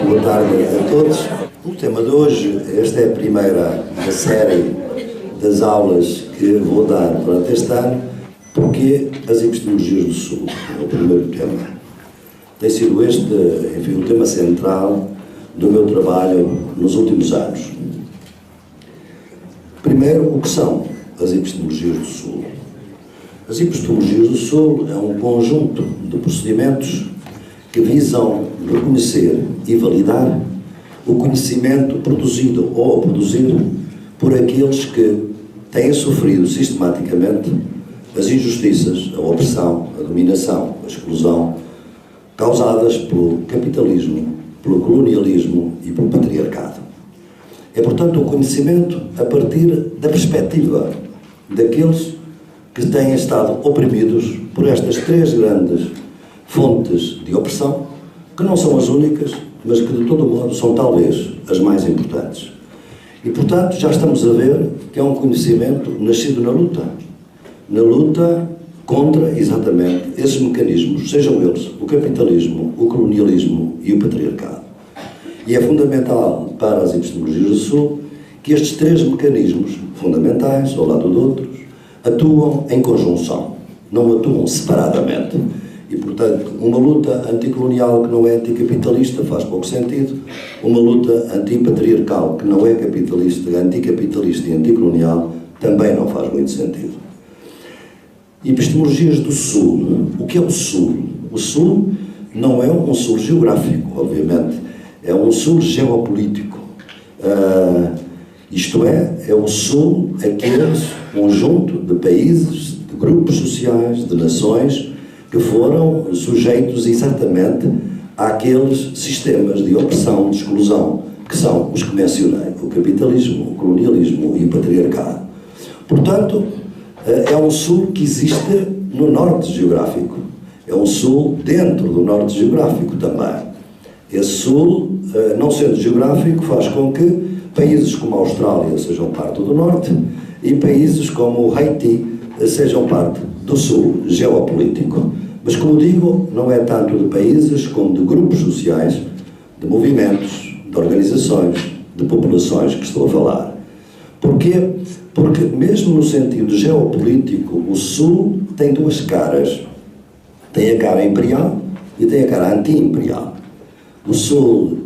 Boa tarde a todos. O tema de hoje, esta é a primeira da série das aulas que vou dar durante este ano, porque as epistemologias do Sul, é o primeiro tema. Tem sido este, enfim, o tema central do meu trabalho nos últimos anos. Primeiro, o que são as epistemologias do Sul? As epistemologias do Sul é um conjunto de procedimentos que visam reconhecer e validar o conhecimento produzido ou produzido por aqueles que têm sofrido sistematicamente as injustiças, a opressão, a dominação, a exclusão causadas pelo capitalismo, pelo colonialismo e pelo patriarcado. É, portanto, o conhecimento a partir da perspectiva daqueles que têm estado oprimidos por estas três grandes fontes de opressão, que não são as únicas, mas que de todo modo são talvez as mais importantes. E, portanto, já estamos a ver que é um conhecimento nascido na luta contra exatamente esses mecanismos, sejam eles o capitalismo, o colonialismo e o patriarcado. E é fundamental para as epistemologias do Sul que estes três mecanismos fundamentais, ao lado de outros, atuam em conjunção, não atuam separadamente. E, portanto, uma luta anticolonial que não é anticapitalista faz pouco sentido, uma luta antipatriarcal que não é capitalista, anticapitalista e anticolonial também não faz muito sentido. Epistemologias do Sul. O que é o Sul? O Sul não é um Sul geográfico, obviamente, é um Sul geopolítico. Isto é o Sul, aquele conjunto de países, de grupos sociais, de nações que foram sujeitos exatamente àqueles sistemas de opressão, de exclusão, que são os que mencionei, o capitalismo, o colonialismo e o patriarcado. Portanto, é um Sul que existe no norte geográfico, é um Sul dentro do norte geográfico também. Esse Sul, não sendo geográfico, faz com que países como a Austrália sejam parte do norte e países como o Haiti sejam parte do Sul geopolítico. Mas, como digo, não é tanto de países como de grupos sociais, de movimentos, de organizações, de populações que estou a falar. Porquê? Porque, mesmo no sentido geopolítico, o Sul tem duas caras. Tem a cara imperial e tem a cara anti-imperial. O Sul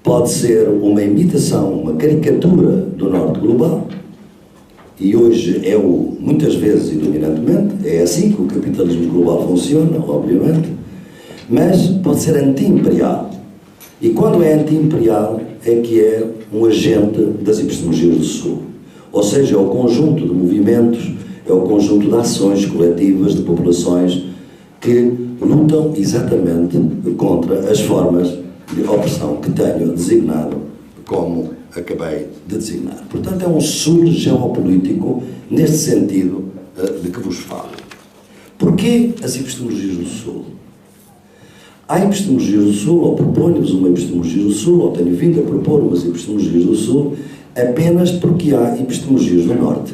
pode ser uma imitação, uma caricatura do Norte global, e hoje é muitas vezes e dominantemente, é assim que o capitalismo global funciona, obviamente, mas pode ser anti-imperial. E quando é anti-imperial é que é um agente das epistemologias do Sul. Ou seja, é o conjunto de movimentos, é o conjunto de ações coletivas de populações que lutam exatamente contra as formas de opressão que tenho designado como acabei de designar. Portanto, é um Sul geopolítico neste sentido de que vos falo. Porquê as epistemologias do Sul? Há epistemologias do Sul, ou proponho-vos uma epistemologia do Sul, ou tenho vindo a propor umas epistemologias do Sul, apenas porque há epistemologias do Norte.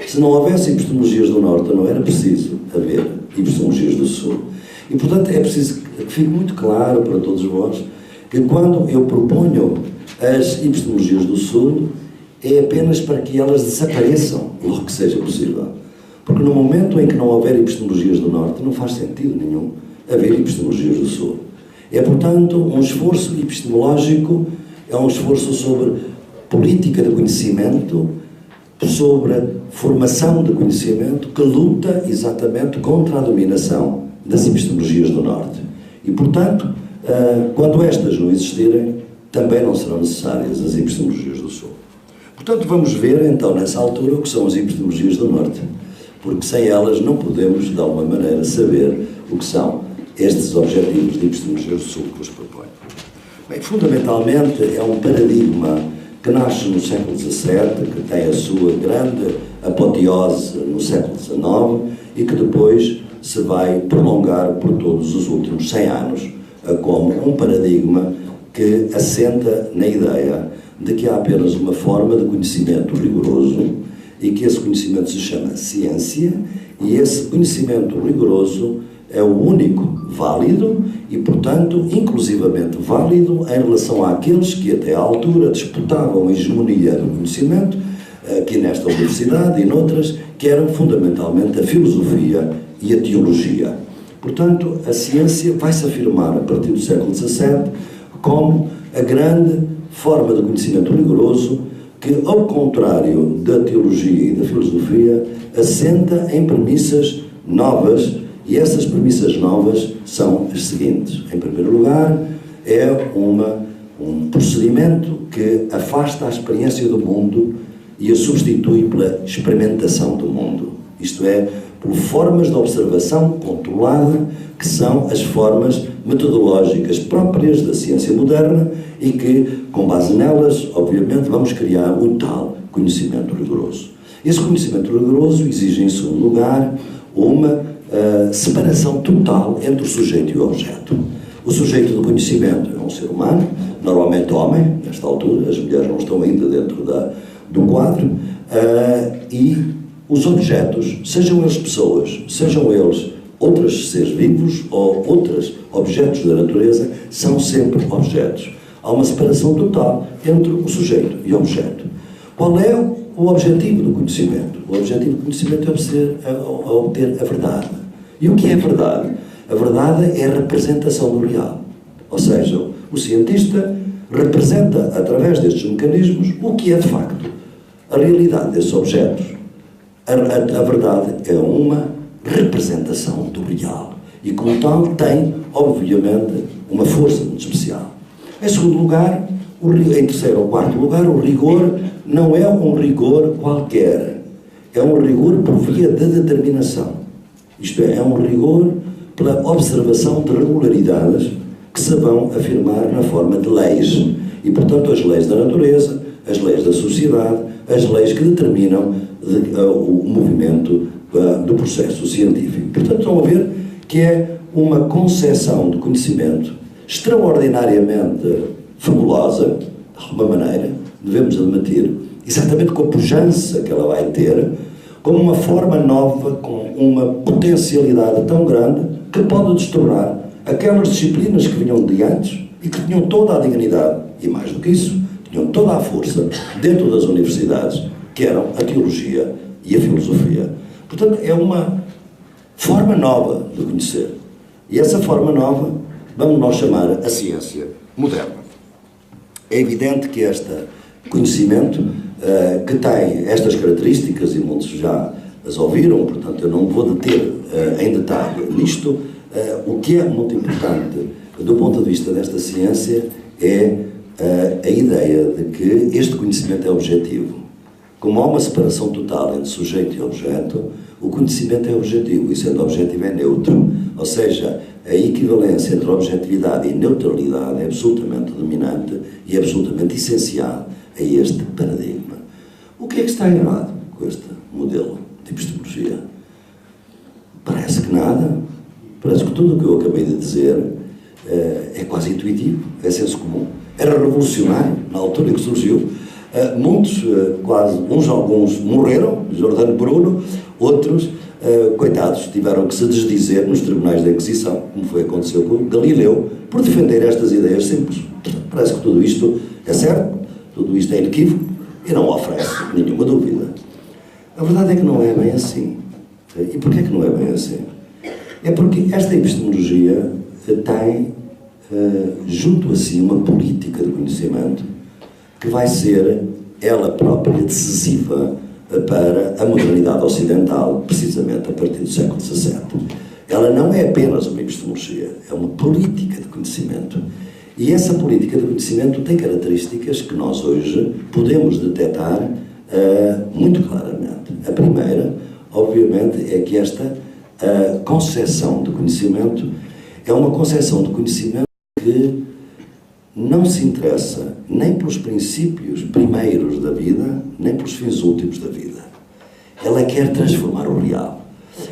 Se não houvesse epistemologias do Norte, não era preciso haver epistemologias do Sul. E, portanto, é preciso que fique muito claro para todos vós que quando eu proponho as epistemologias do Sul, é apenas para que elas desapareçam, logo que seja possível. Porque no momento em que não houver epistemologias do Norte, não faz sentido nenhum haver epistemologias do Sul. É, portanto, um esforço epistemológico, é um esforço sobre política de conhecimento, sobre formação de conhecimento, que luta exatamente contra a dominação das epistemologias do Norte. E, portanto, quando estas não existirem, também não serão necessárias as epistemologias do Sul. Portanto, vamos ver, então, nessa altura, o que são as epistemologias do Norte, porque sem elas não podemos, de alguma maneira, saber o que são estes objetivos de epistemologias do Sul que vos proponho. Bem, fundamentalmente, é um paradigma que nasce no século XVII, que tem a sua grande apoteose no século XIX e que depois se vai prolongar por todos os últimos 100 anos, como um paradigma que assenta na ideia de que há apenas uma forma de conhecimento rigoroso e que esse conhecimento se chama ciência, e esse conhecimento rigoroso é o único válido e, portanto, inclusivamente válido em relação àqueles que até à altura disputavam a hegemonia do conhecimento, aqui nesta universidade e noutras, que eram fundamentalmente a filosofia e a teologia. Portanto, a ciência vai-se afirmar a partir do século XVII como a grande forma de conhecimento rigoroso que, ao contrário da teologia e da filosofia, assenta em premissas novas, e essas premissas novas são as seguintes. Em primeiro lugar, é um procedimento que afasta a experiência do mundo e a substitui pela experimentação do mundo. Isto é, por formas de observação controlada, que são as formas metodológicas próprias da ciência moderna e que, com base nelas, obviamente, vamos criar o tal conhecimento rigoroso. Esse conhecimento rigoroso exige, em segundo lugar, uma separação total entre o sujeito e o objeto. O sujeito do conhecimento é um ser humano, normalmente homem, nesta altura, as mulheres não estão ainda dentro do quadro, e os objetos, sejam eles pessoas, sejam eles outros seres vivos ou outros objetos da natureza, são sempre objetos. Há uma separação total entre o sujeito e o objeto. Qual é o objetivo do conhecimento? O objetivo do conhecimento é obter a verdade. E o que é a verdade? A verdade é a representação do real. Ou seja, o cientista representa, através destes mecanismos, o que é de facto a realidade desses objetos. A verdade é uma representação do real. E, como tal, tem, obviamente, uma força muito especial. Em segundo lugar, em terceiro ou quarto lugar, o rigor não é um rigor qualquer. É um rigor por via da determinação. Isto é um rigor pela observação de regularidades que se vão afirmar na forma de leis. E, portanto, as leis da natureza, as leis da sociedade, as leis que determinam o movimento do processo científico. Portanto, estão a ver que é uma concepção de conhecimento extraordinariamente fabulosa, de alguma maneira, devemos admitir, exatamente com a pujança que ela vai ter, como uma forma nova, com uma potencialidade tão grande, que pode destruir aquelas disciplinas que vinham de antes e que tinham toda a dignidade, e mais do que isso, tinham toda a força dentro das universidades, que eram a teologia e a filosofia. Portanto, é uma forma nova de conhecer. E essa forma nova, vamos nós chamar a ciência moderna. É evidente que este conhecimento, que tem estas características, e muitos já as ouviram, portanto eu não vou deter em detalhe nisto, o que é muito importante do ponto de vista desta ciência é a ideia de que este conhecimento é objetivo. Como há uma separação total entre sujeito e objeto, o conhecimento é objetivo, e sendo objetivo é neutro. Ou seja, a equivalência entre objetividade e neutralidade é absolutamente dominante e é absolutamente essencial a este paradigma. O que é que está errado com este modelo de epistemologia? Parece que nada. Parece que tudo o que eu acabei de dizer é quase intuitivo, é senso comum. Era revolucionário na altura em que surgiu. Muitos, quase, alguns morreram, Giordano Bruno, outros, coitados, tiveram que se desdizer nos tribunais da Inquisição, como aconteceu com Galileu, por defender estas ideias simples. Parece que tudo isto é certo, tudo isto é inequívoco e não oferece nenhuma dúvida. A verdade é que não é bem assim. E porquê que não é bem assim? É porque esta epistemologia tem junto a si uma política de conhecimento que vai ser ela própria decisiva para a modernidade ocidental, precisamente a partir do século XVII. Ela não é apenas uma epistemologia, é uma política de conhecimento. E essa política de conhecimento tem características que nós hoje podemos detectar muito claramente. A primeira, obviamente, é que esta concepção de conhecimento é uma concepção de conhecimento que não se interessa nem pelos princípios primeiros da vida, nem pelos fins últimos da vida. Ela quer transformar o real.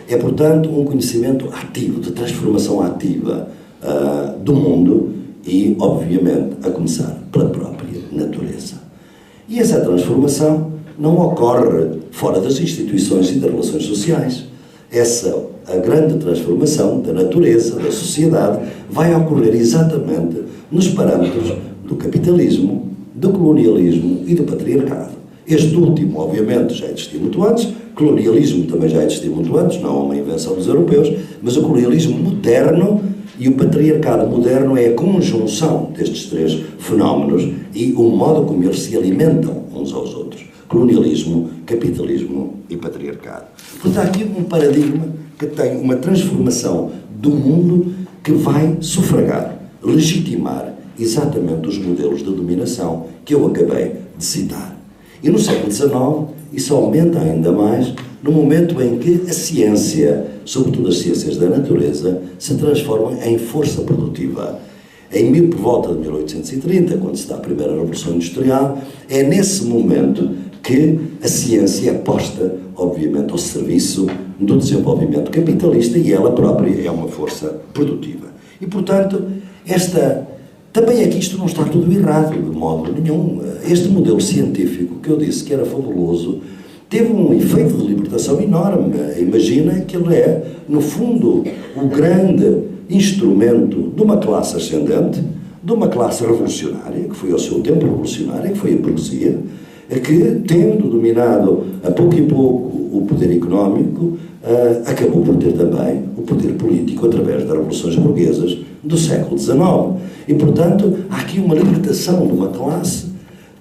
É, portanto, um conhecimento ativo, de transformação ativa do mundo e, obviamente, a começar pela própria natureza. E essa transformação não ocorre fora das instituições e das relações sociais. a grande transformação da natureza, da sociedade, vai ocorrer exatamente nos parâmetros do capitalismo, do colonialismo e do patriarcado. Este último, obviamente, já existia muito antes, o colonialismo também já existia muito antes, não é uma invenção dos europeus, mas o colonialismo moderno e o patriarcado moderno é a conjunção destes três fenómenos e o modo como eles se alimentam uns aos outros. Colonialismo, capitalismo e patriarcado. Portanto, há aqui um paradigma que tem uma transformação do mundo que vai sufragar, legitimar exatamente os modelos de dominação que eu acabei de citar. E no século XIX, isso aumenta ainda mais no momento em que a ciência, sobretudo as ciências da natureza, se transformam em força produtiva. Por volta de 1830, quando se dá a primeira Revolução Industrial, é nesse momento que a ciência é posta, obviamente, ao serviço do desenvolvimento capitalista e ela própria é uma força produtiva. E, portanto, também é que isto não está tudo errado, de modo nenhum. Este modelo científico, que eu disse que era fabuloso, teve um efeito de libertação enorme. Imagina que ele é, no fundo, o grande instrumento de uma classe ascendente, de uma classe revolucionária, que foi ao seu tempo revolucionária, que foi a burguesia, que, tendo dominado a pouco e pouco o poder económico, acabou por ter também o poder político através das revoluções burguesas do século XIX. E, portanto, há aqui uma libertação de uma classe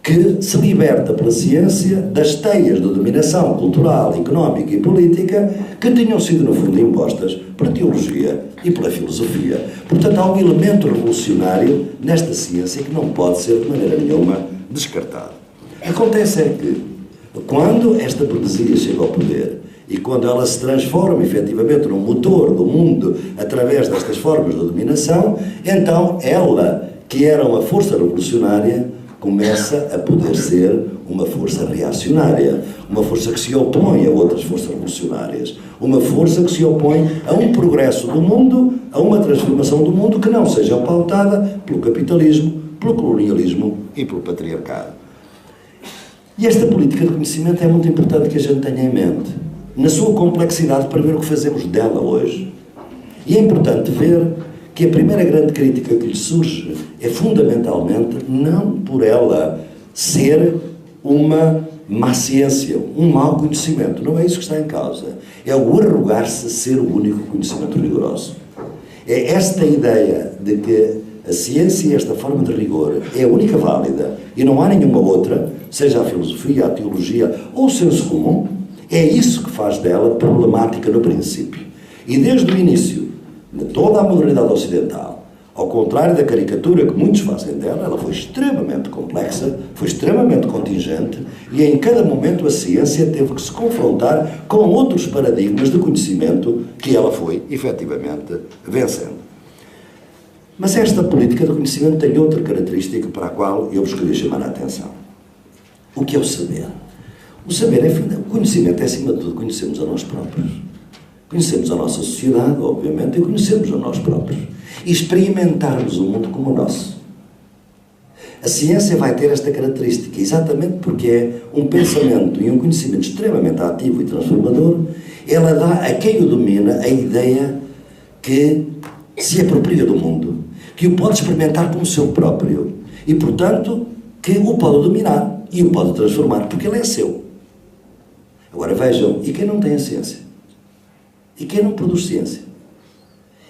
que se liberta pela ciência das teias de dominação cultural, económica e política que tinham sido, no fundo, impostas pela teologia e pela filosofia. Portanto, há um elemento revolucionário nesta ciência que não pode ser, de maneira nenhuma, descartado. Acontece é que, quando esta burguesia chega ao poder e quando ela se transforma, efetivamente, num motor do mundo através destas formas de dominação, então ela, que era uma força revolucionária, começa a poder ser uma força reacionária, uma força que se opõe a outras forças revolucionárias, uma força que se opõe a um progresso do mundo, a uma transformação do mundo que não seja pautada pelo capitalismo, pelo colonialismo e pelo patriarcado. E esta política de conhecimento é muito importante que a gente tenha em mente, na sua complexidade, para ver o que fazemos dela hoje. E é importante ver que a primeira grande crítica que lhe surge é fundamentalmente não por ela ser uma má ciência, um mau conhecimento. Não é isso que está em causa. É o arrogar-se ser o único conhecimento rigoroso. É esta ideia de que a ciência e esta forma de rigor é a única válida e não há nenhuma outra, seja a filosofia, a teologia ou o senso comum, é isso que faz dela problemática no princípio. E desde o início, de toda a modernidade ocidental, ao contrário da caricatura que muitos fazem dela, ela foi extremamente complexa, foi extremamente contingente e em cada momento a ciência teve que se confrontar com outros paradigmas de conhecimento que ela foi, efetivamente, vencendo. Mas esta política de conhecimento tem outra característica para a qual eu vos queria chamar a atenção. O que é o saber? O saber o conhecimento é, acima de tudo, conhecemos a nós próprios. Conhecemos a nossa sociedade, obviamente, e conhecemos a nós próprios. E experimentarmos o mundo como o nosso. A ciência vai ter esta característica, exatamente porque é um pensamento e um conhecimento extremamente ativo e transformador. Ela dá a quem o domina a ideia que se apropria do mundo, que o pode experimentar como seu próprio e, portanto, que o pode dominar e o pode transformar, porque ele é seu. Agora vejam, e quem não tem a ciência? E quem não produz ciência?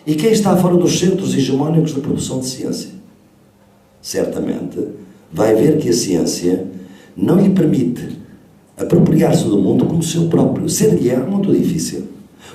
E quem está fora dos centros hegemónicos de produção de ciência? Certamente vai ver que a ciência não lhe permite apropriar-se do mundo como seu próprio. Ser-lhe é muito difícil.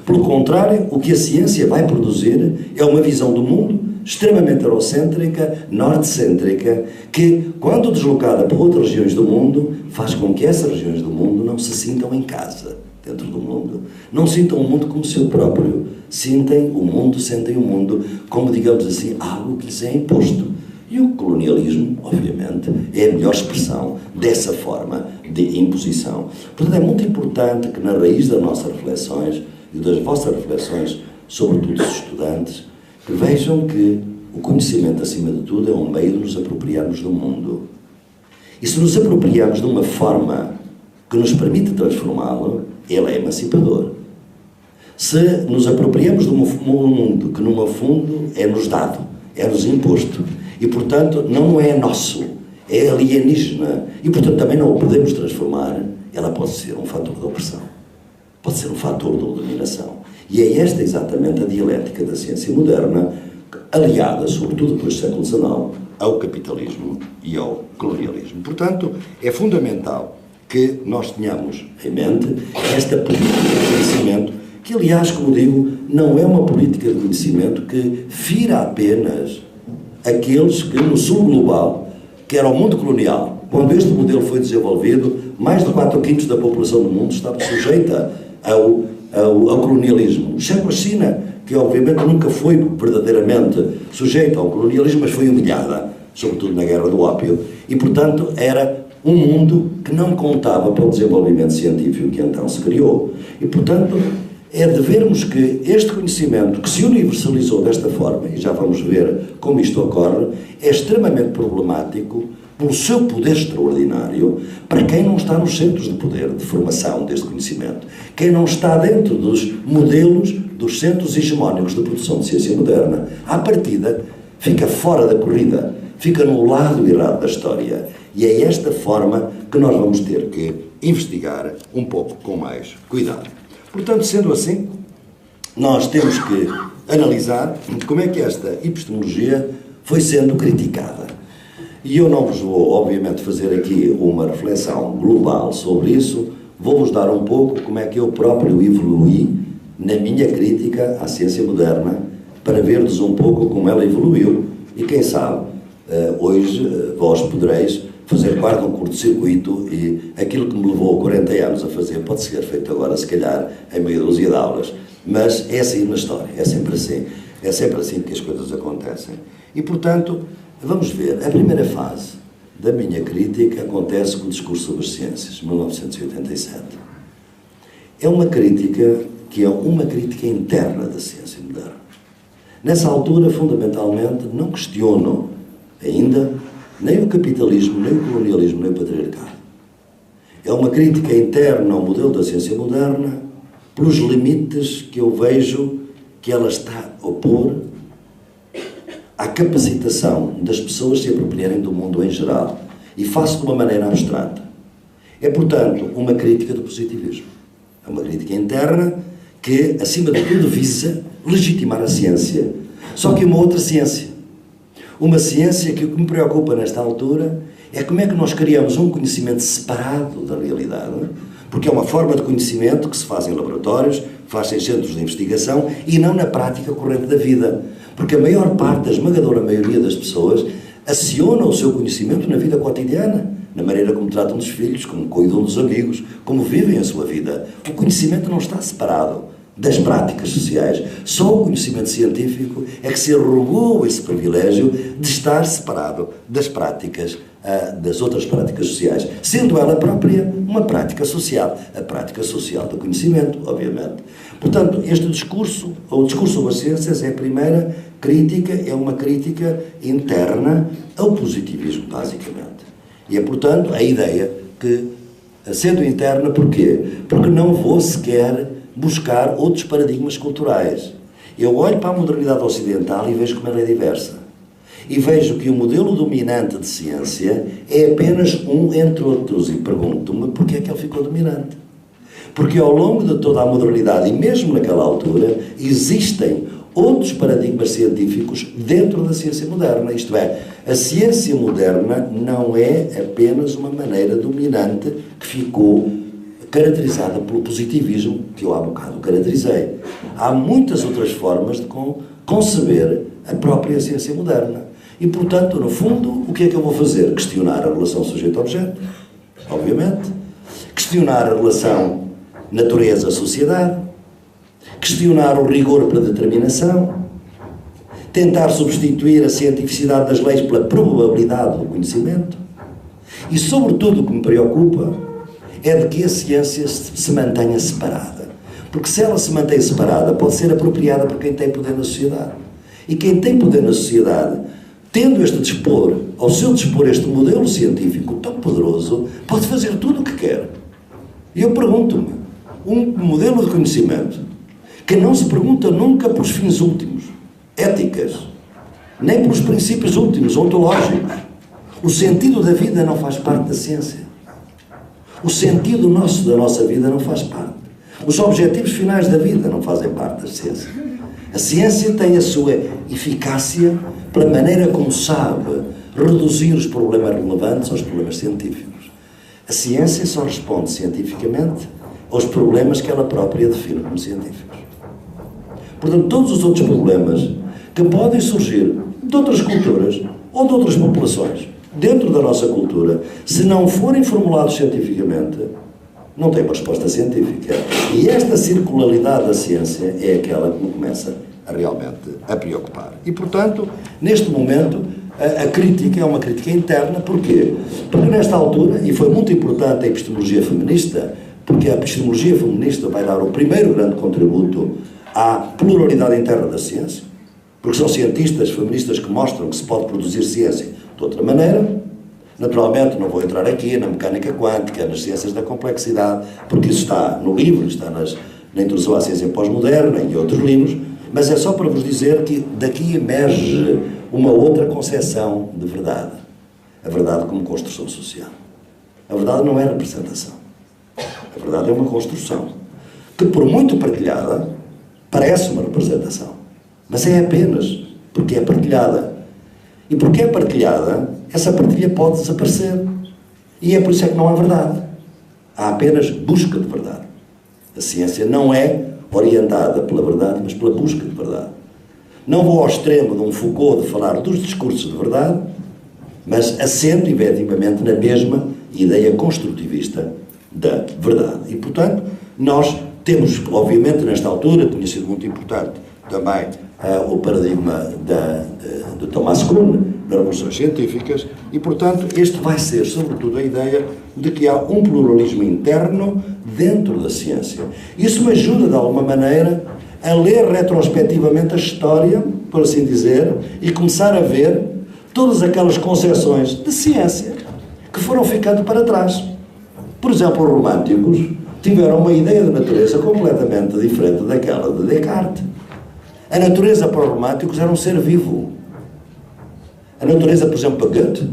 Pelo contrário, o que a ciência vai produzir é uma visão do mundo extremamente eurocêntrica, norte-cêntrica, que, quando deslocada para outras regiões do mundo, faz com que essas regiões do mundo não se sintam em casa dentro do mundo. Não sintam o mundo como seu próprio. Sentem o mundo como, digamos assim, algo que lhes é imposto. E o colonialismo, obviamente, é a melhor expressão dessa forma de imposição. Portanto, é muito importante que, na raiz das nossas reflexões e das vossas reflexões, sobretudo os estudantes, que vejam que o conhecimento, acima de tudo, é um meio de nos apropriarmos do mundo. E se nos apropriarmos de uma forma que nos permite transformá-lo, ele é emancipador. se nos apropriamos de um mundo que, no fundo, é-nos dado, é-nos imposto, e, portanto, não é nosso, é alienígena, e, portanto, também não o podemos transformar, ela pode ser um fator de opressão, pode ser um fator de dominação. E é esta exatamente a dialética da ciência moderna, aliada, sobretudo depois do século XIX, ao capitalismo e ao colonialismo. Portanto, é fundamental que nós tenhamos em mente esta política de conhecimento, que, aliás, como digo, não é uma política de conhecimento que fira apenas aqueles que, no sul global, que era o mundo colonial, quando este modelo foi desenvolvido, mais de 4/5 da população do mundo estava sujeita ao colonialismo. Exceto a China, que obviamente nunca foi verdadeiramente sujeita ao colonialismo, mas foi humilhada, sobretudo na Guerra do Ópio, e, portanto, era um mundo que não contava para o desenvolvimento científico que então se criou. E, portanto, é de vermos que este conhecimento, que se universalizou desta forma, e já vamos ver como isto ocorre, é extremamente problemático pelo seu poder extraordinário para quem não está nos centros de poder, de formação deste conhecimento. Quem não está dentro dos modelos, dos centros hegemónicos de produção de ciência moderna, à partida, fica fora da corrida, fica no lado errado da história. E é esta forma que nós vamos ter que investigar um pouco com mais cuidado. Portanto, sendo assim, nós temos que analisar como é que esta epistemologia foi sendo criticada. E eu não vos vou, obviamente, fazer aqui uma reflexão global sobre isso, vou-vos dar um pouco como é que eu próprio evoluí na minha crítica à ciência moderna, para verdes um pouco como ela evoluiu, e quem sabe, hoje vós podereis fazer parte de um curto-circuito, e aquilo que me levou 40 anos a fazer pode ser feito agora, se calhar, em meia dúzia de aulas. Mas é assim na história, é sempre assim que as coisas acontecem. E, portanto, vamos ver, a primeira fase da minha crítica acontece com o discurso sobre as ciências, 1987. É uma crítica que é uma crítica interna da ciência moderna. Nessa altura, fundamentalmente, não questiono ainda nem o capitalismo, nem o colonialismo, nem o patriarcado. É uma crítica interna ao modelo da ciência moderna pelos limites que eu vejo que ela está a opor à capacitação das pessoas se apropriarem do mundo em geral, e faço de uma maneira abstrata. É, portanto, uma crítica do positivismo. É uma crítica interna que, acima de tudo, visa legitimar a ciência. Só que uma outra ciência. Uma ciência que o que me preocupa nesta altura é como é que nós criamos um conhecimento separado da realidade, porque é uma forma de conhecimento que se faz em laboratórios, faz em centros de investigação e não na prática corrente da vida. Porque a maior parte, a esmagadora maioria das pessoas, aciona o seu conhecimento na vida cotidiana, na maneira como tratam dos filhos, como cuidam dos amigos, como vivem a sua vida. O conhecimento não está separado das práticas sociais. Só o conhecimento científico é que se arrogou esse privilégio de estar separado das práticas, das outras práticas sociais, sendo ela própria uma prática social, a prática social do conhecimento, obviamente. Portanto, este discurso, o discurso sobre as ciências, é a primeira crítica, é uma crítica interna ao positivismo, basicamente. E é, portanto, a ideia que, sendo interna, porquê? Porque não vou sequer buscar outros paradigmas culturais. Eu olho para a modernidade ocidental e vejo como ela é diversa. E vejo que o modelo dominante de ciência é apenas um entre outros. E pergunto-me porquê é que ele ficou dominante. Porque ao longo de toda a modernidade, e mesmo naquela altura, existem outros paradigmas científicos dentro da ciência moderna. Isto é, a ciência moderna não é apenas uma maneira dominante que ficou caracterizada pelo positivismo que eu há bocado caracterizei. Há muitas outras formas de conceber a própria ciência moderna. E, portanto, no fundo, o que é que eu vou fazer? Questionar a relação sujeito-objeto, obviamente. Questionar a relação natureza-sociedade. Questionar o rigor para determinação. Tentar substituir a cientificidade das leis pela probabilidade do conhecimento. E, sobretudo, o que me preocupa é de que a ciência se mantenha separada. Porque se ela se mantém separada, pode ser apropriada por quem tem poder na sociedade. E quem tem poder na sociedade, tendo ao seu dispor este modelo científico tão poderoso, pode fazer tudo o que quer. E eu pergunto-me, um modelo de conhecimento que não se pergunta nunca pelos fins últimos, éticas, nem pelos princípios últimos, ontológicos. O sentido da vida não faz parte da ciência. O sentido da nossa vida não faz parte. Os objetivos finais da vida não fazem parte da ciência. A ciência tem a sua eficácia pela maneira como sabe reduzir os problemas relevantes aos problemas científicos. A ciência só responde cientificamente aos problemas que ela própria define como científicos. Portanto, todos os outros problemas que podem surgir de outras culturas ou de outras populações dentro da nossa cultura, se não forem formulados cientificamente, não têm uma resposta científica. E esta circularidade da ciência é aquela que me começa realmente a preocupar. E, portanto, neste momento, a crítica é uma crítica interna. Porquê? Porque nesta altura, e foi muito importante a epistemologia feminista, porque a epistemologia feminista vai dar o primeiro grande contributo à pluralidade interna da ciência, porque são cientistas feministas que mostram que se pode produzir ciência de outra maneira. Naturalmente, não vou entrar aqui na mecânica quântica, nas ciências da complexidade, porque isso está no livro, está na Introdução à Ciência Pós-Moderna e outros livros, mas é só para vos dizer que daqui emerge uma outra concepção de verdade. A verdade como construção social. A verdade não é representação. A verdade é uma construção que, por muito partilhada, parece uma representação. Mas é apenas porque é partilhada. E porque é partilhada, essa partilha pode desaparecer. E é por isso é que não há verdade. Há apenas busca de verdade. A ciência não é orientada pela verdade, mas pela busca de verdade. Não vou ao extremo de um Foucault de falar dos discursos de verdade, mas assento, efetivamente, na mesma ideia construtivista da verdade. E, portanto, nós temos, obviamente, nesta altura, tinha sido muito importante também o paradigma de Thomas Kuhn, das revoluções científicas, e, portanto, este vai ser, sobretudo, a ideia de que há um pluralismo interno dentro da ciência. Isso me ajuda, de alguma maneira, a ler retrospectivamente a história, por assim dizer, e começar a ver todas aquelas concepções de ciência que foram ficando para trás. Por exemplo, os românticos tiveram uma ideia de natureza completamente diferente daquela de Descartes. A natureza para os românticos era um ser vivo. A natureza, por exemplo, para Goethe.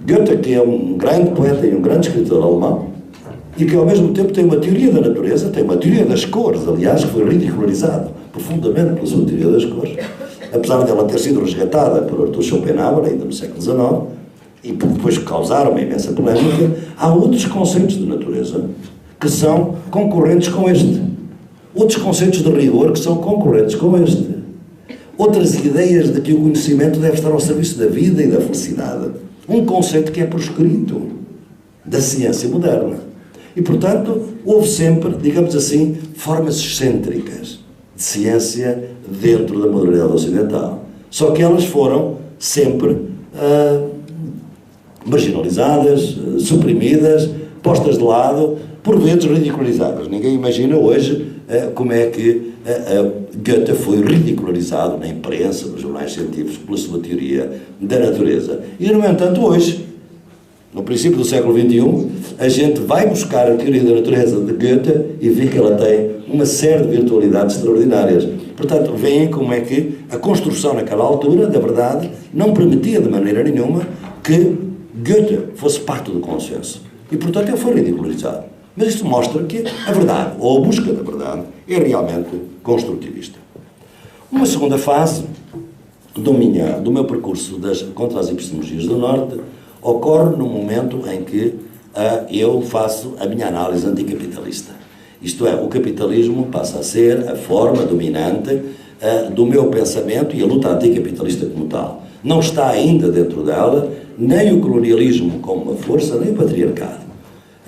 Goethe, que é um grande poeta e um grande escritor alemão, e que ao mesmo tempo tem uma teoria da natureza, tem uma teoria das cores, aliás, que foi ridicularizado profundamente pela sua teoria das cores, apesar dela ter sido resgatada por Arthur Schopenhauer, ainda no século XIX, e depois causaram uma imensa polémica. Há outros conceitos de natureza que são concorrentes com este. Outros conceitos de rigor que são concorrentes com este. Outras ideias de que o conhecimento deve estar ao serviço da vida e da felicidade. Um conceito que é proscrito da ciência moderna. E, portanto, houve sempre, digamos assim, formas excêntricas de ciência dentro da modernidade ocidental. Só que elas foram sempre marginalizadas, suprimidas, postas de lado, por vezes ridicularizadas. Ninguém imagina hoje como é que Goethe foi ridicularizado na imprensa, nos jornais científicos, pela sua teoria da natureza. E, no entanto, hoje, no princípio do século XXI, a gente vai buscar a teoria da natureza de Goethe e vê que ela tem uma série de virtualidades extraordinárias. Portanto, veem como é que a construção naquela altura, da verdade, não permitia de maneira nenhuma que Goethe fosse parte do consenso. E, portanto, ele foi ridicularizado. Mas isto mostra que a verdade, ou a busca da verdade, é realmente construtivista. Uma segunda fase do meu percurso contra as epistemologias do Norte ocorre no momento em que eu faço a minha análise anticapitalista. Isto é, o capitalismo passa a ser a forma dominante do meu pensamento e a luta anticapitalista como tal. Não está ainda dentro dela nem o colonialismo como uma força, nem o patriarcado.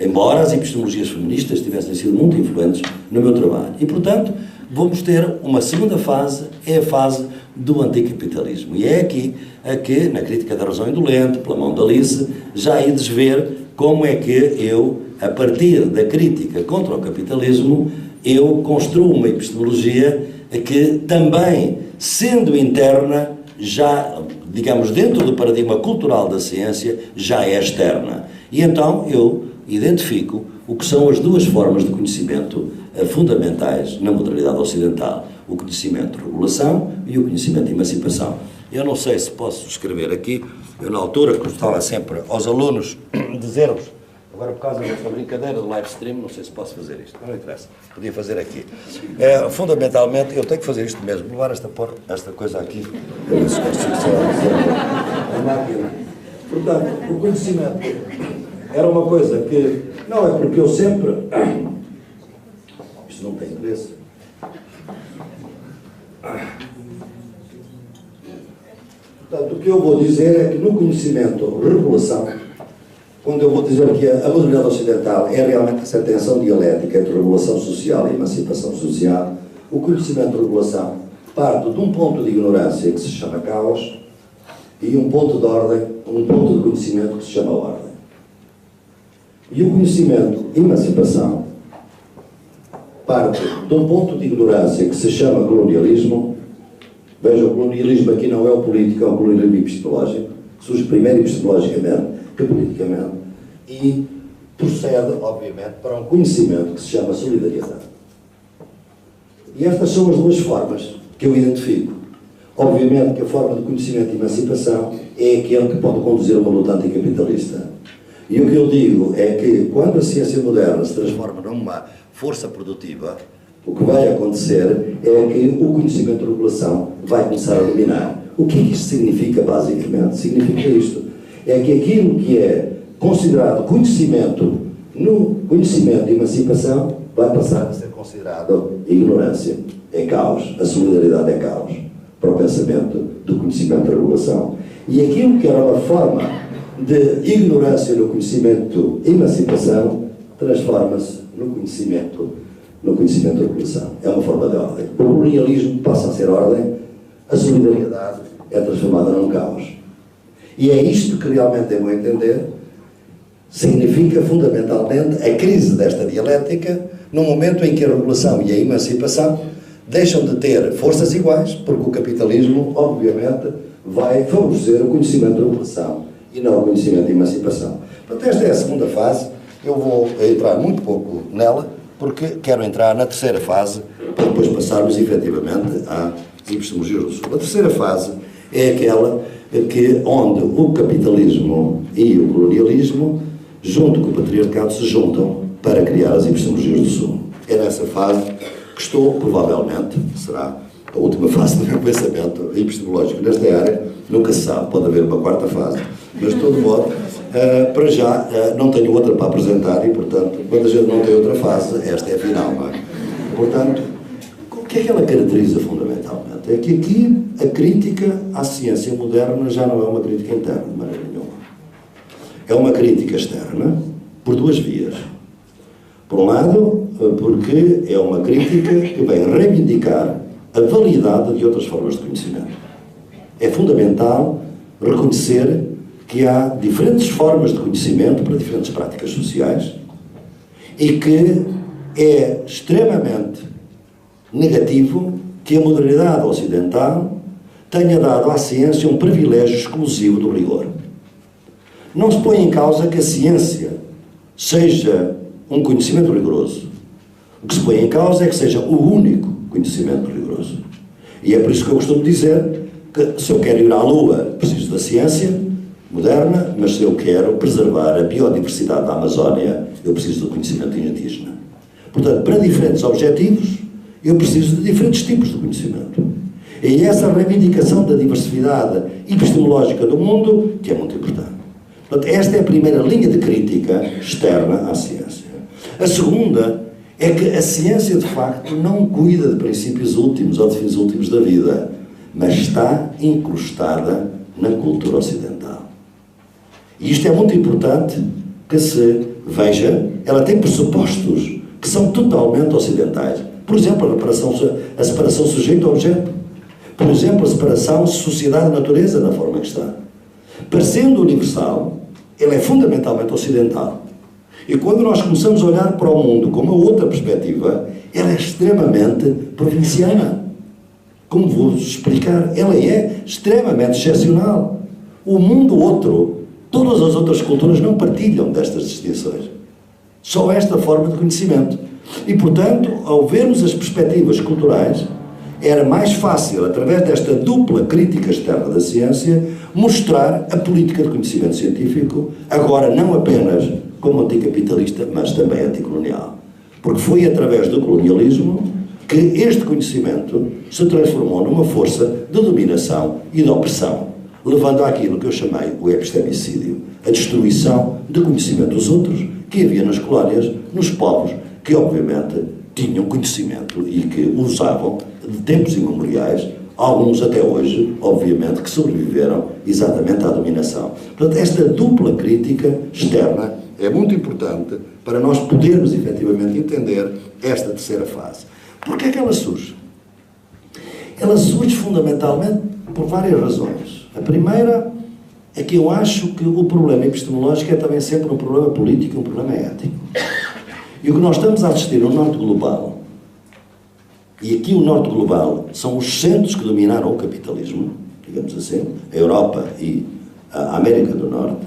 Embora as epistemologias feministas tivessem sido muito influentes no meu trabalho. E, portanto, vamos ter uma segunda fase, é a fase do anticapitalismo. E é aqui que, na crítica da razão indolente, pela mão de Alice, já ides ver como é que eu, a partir da crítica contra o capitalismo, eu construo uma epistemologia que também, sendo interna, já, digamos, dentro do paradigma cultural da ciência, já é externa. E então eu identifico o que são as duas formas de conhecimento fundamentais na modernidade ocidental: o conhecimento de regulação e o conhecimento de emancipação. Eu não sei se posso escrever aqui, eu na altura gostava sempre aos alunos dizer-vos, agora por causa desta brincadeira do live stream, não sei se posso fazer isto, não interessa, podia fazer aqui. Fundamentalmente, eu tenho que fazer isto mesmo, levar esta coisa aqui, a máquina. Portanto, o conhecimento era uma coisa que, não é porque eu sempre, isto não tem interesse, portanto, o que eu vou dizer é que no conhecimento, regulação, quando eu vou dizer que a modernidade ocidental é realmente essa tensão dialética entre regulação social e emancipação social, o conhecimento de regulação parte de um ponto de ignorância que se chama caos e um ponto de ordem, um ponto de conhecimento que se chama ordem. E o conhecimento de emancipação parte de um ponto de ignorância que se chama colonialismo. Veja, o colonialismo aqui não é o político, é o colonialismo epistemológico, que surge primeiro epistemologicamente que politicamente, e procede, obviamente, para um conhecimento que se chama solidariedade. E estas são as duas formas que eu identifico. Obviamente que a forma de conhecimento e emancipação é aquele que pode conduzir a uma luta anticapitalista. E o que eu digo é que, quando a ciência moderna se transforma numa força produtiva, o que vai acontecer é que o conhecimento de regulação vai começar a dominar. O que é que isto significa, basicamente? Significa isto. É que aquilo que é considerado conhecimento no conhecimento de emancipação vai passar a ser considerado ignorância. É caos. A solidariedade é caos para o pensamento do conhecimento de regulação. E aquilo que era uma forma de ignorância no conhecimento de emancipação transforma-se no conhecimento de regulação. É uma forma de ordem. O colonialismo passa a ser ordem, a solidariedade é transformada num caos. E é isto que realmente, a meu entender, significa fundamentalmente a crise desta dialética no momento em que a regulação e a emancipação deixam de ter forças iguais, porque o capitalismo, obviamente, vai favorecer o conhecimento de regulação e não o conhecimento de emancipação. Portanto, esta é a segunda fase. Eu vou entrar muito pouco nela, porque quero entrar na terceira fase, para depois passarmos efetivamente à epistemologia do Sul. A terceira fase é aquela onde o capitalismo e o colonialismo, junto com o patriarcado, se juntam para criar as epistemologias do Sul. É nessa fase que estou, provavelmente, será a última fase do meu pensamento epistemológico nesta área, nunca se sabe, pode haver uma quarta fase, mas de todo modo, para já não tenho outra para apresentar e, portanto, quando a gente não tem outra fase, esta é a final, não é? Portanto, o que é que ela caracteriza fundamentalmente? É que aqui a crítica à ciência moderna já não é uma crítica interna, de maneira nenhuma. É uma crítica externa, por duas vias. Por um lado, porque é uma crítica que vem reivindicar a validade de outras formas de conhecimento. É fundamental reconhecer que há diferentes formas de conhecimento para diferentes práticas sociais e que é extremamente negativo que a modernidade ocidental tenha dado à ciência um privilégio exclusivo do rigor. Não se põe em causa que a ciência seja um conhecimento rigoroso. O que se põe em causa é que seja o único conhecimento rigoroso. E é por isso que eu costumo dizer que se eu quero ir à Lua, preciso da ciência moderna, mas se eu quero preservar a biodiversidade da Amazónia, eu preciso do conhecimento indígena. Portanto, para diferentes objetivos, eu preciso de diferentes tipos de conhecimento. E essa reivindicação da diversidade epistemológica do mundo que é muito importante. Portanto, esta é a primeira linha de crítica externa à ciência. A segunda é que a ciência, de facto, não cuida de princípios últimos ou de fins últimos da vida, mas está incrustada na cultura ocidental. E isto é muito importante que se veja, ela tem pressupostos que são totalmente ocidentais. Por exemplo, a separação sujeito-objeto. Por exemplo, a separação sociedade-natureza na forma que está. Parecendo universal, ela é fundamentalmente ocidental. E quando nós começamos a olhar para o mundo com uma outra perspectiva, ela é extremamente provinciana. Como vou explicar? Ela é extremamente excepcional. O mundo outro, todas as outras culturas não partilham destas distinções. Só esta forma de conhecimento. E, portanto, ao vermos as perspectivas culturais, era mais fácil, através desta dupla crítica externa da ciência, mostrar a política de conhecimento científico, agora não apenas como anticapitalista, mas também anticolonial. Porque foi através do colonialismo que este conhecimento se transformou numa força de dominação e de opressão, levando àquilo que eu chamei o epistemicídio, a destruição do conhecimento dos outros que havia nas colónias, nos povos que, obviamente, tinham conhecimento e que usavam de tempos imemoriais, alguns até hoje, obviamente, que sobreviveram exatamente à dominação. Portanto, esta dupla crítica externa é muito importante para nós podermos, efetivamente, entender esta terceira fase. Porquê é que ela surge? Ela surge fundamentalmente por várias razões. A primeira é que eu acho que o problema epistemológico é também sempre um problema político e um problema ético. E o que nós estamos a assistir no Norte Global, e aqui o Norte Global são os centros que dominaram o capitalismo, digamos assim, a Europa e a América do Norte,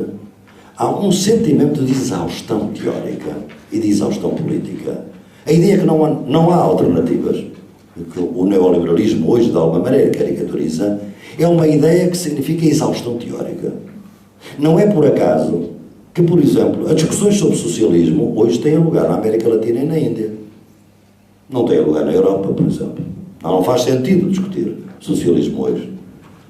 há um sentimento de exaustão teórica e de exaustão política. A ideia é que não há alternativas, que o neoliberalismo hoje de alguma maneira caricaturiza, é uma ideia que significa exaustão teórica. Não é por acaso que, por exemplo, as discussões sobre socialismo hoje têm lugar na América Latina e na Índia. Não têm lugar na Europa, por exemplo. Não faz sentido discutir socialismo hoje.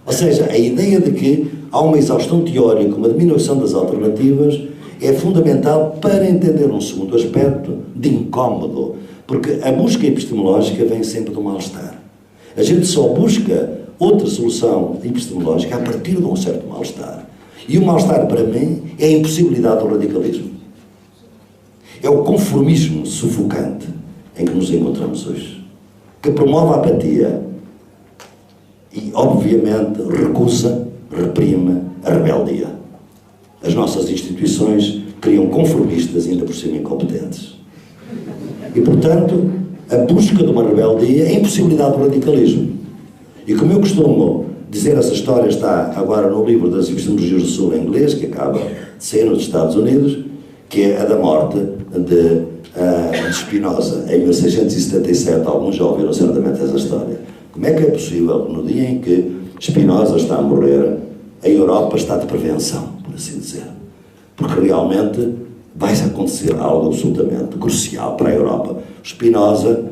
Ou seja, a ideia de que há uma exaustão teórica, uma diminuição das alternativas, é fundamental para entender um segundo aspecto de incómodo, porque a busca epistemológica vem sempre do mal-estar. A gente só busca outra solução epistemológica a partir de um certo mal-estar. E o mal-estar, para mim, é a impossibilidade do radicalismo. É o conformismo sufocante em que nos encontramos hoje, que promove a apatia e, obviamente, recusa, reprime a rebeldia. As nossas instituições criam conformistas e ainda por cima incompetentes. E, portanto, a busca de uma rebeldia é a impossibilidade do radicalismo. E como eu costumo dizer, essa história está agora no livro das Epistemologias do Sul em inglês, que acaba de sair nos Estados Unidos, que é a da morte de Spinoza, em 1677. Alguns já ouviram certamente essa história. Como é que é possível que no dia em que Spinoza está a morrer, a Europa está de prevenção, por assim dizer? Porque realmente vai acontecer algo absolutamente crucial para a Europa. Spinoza,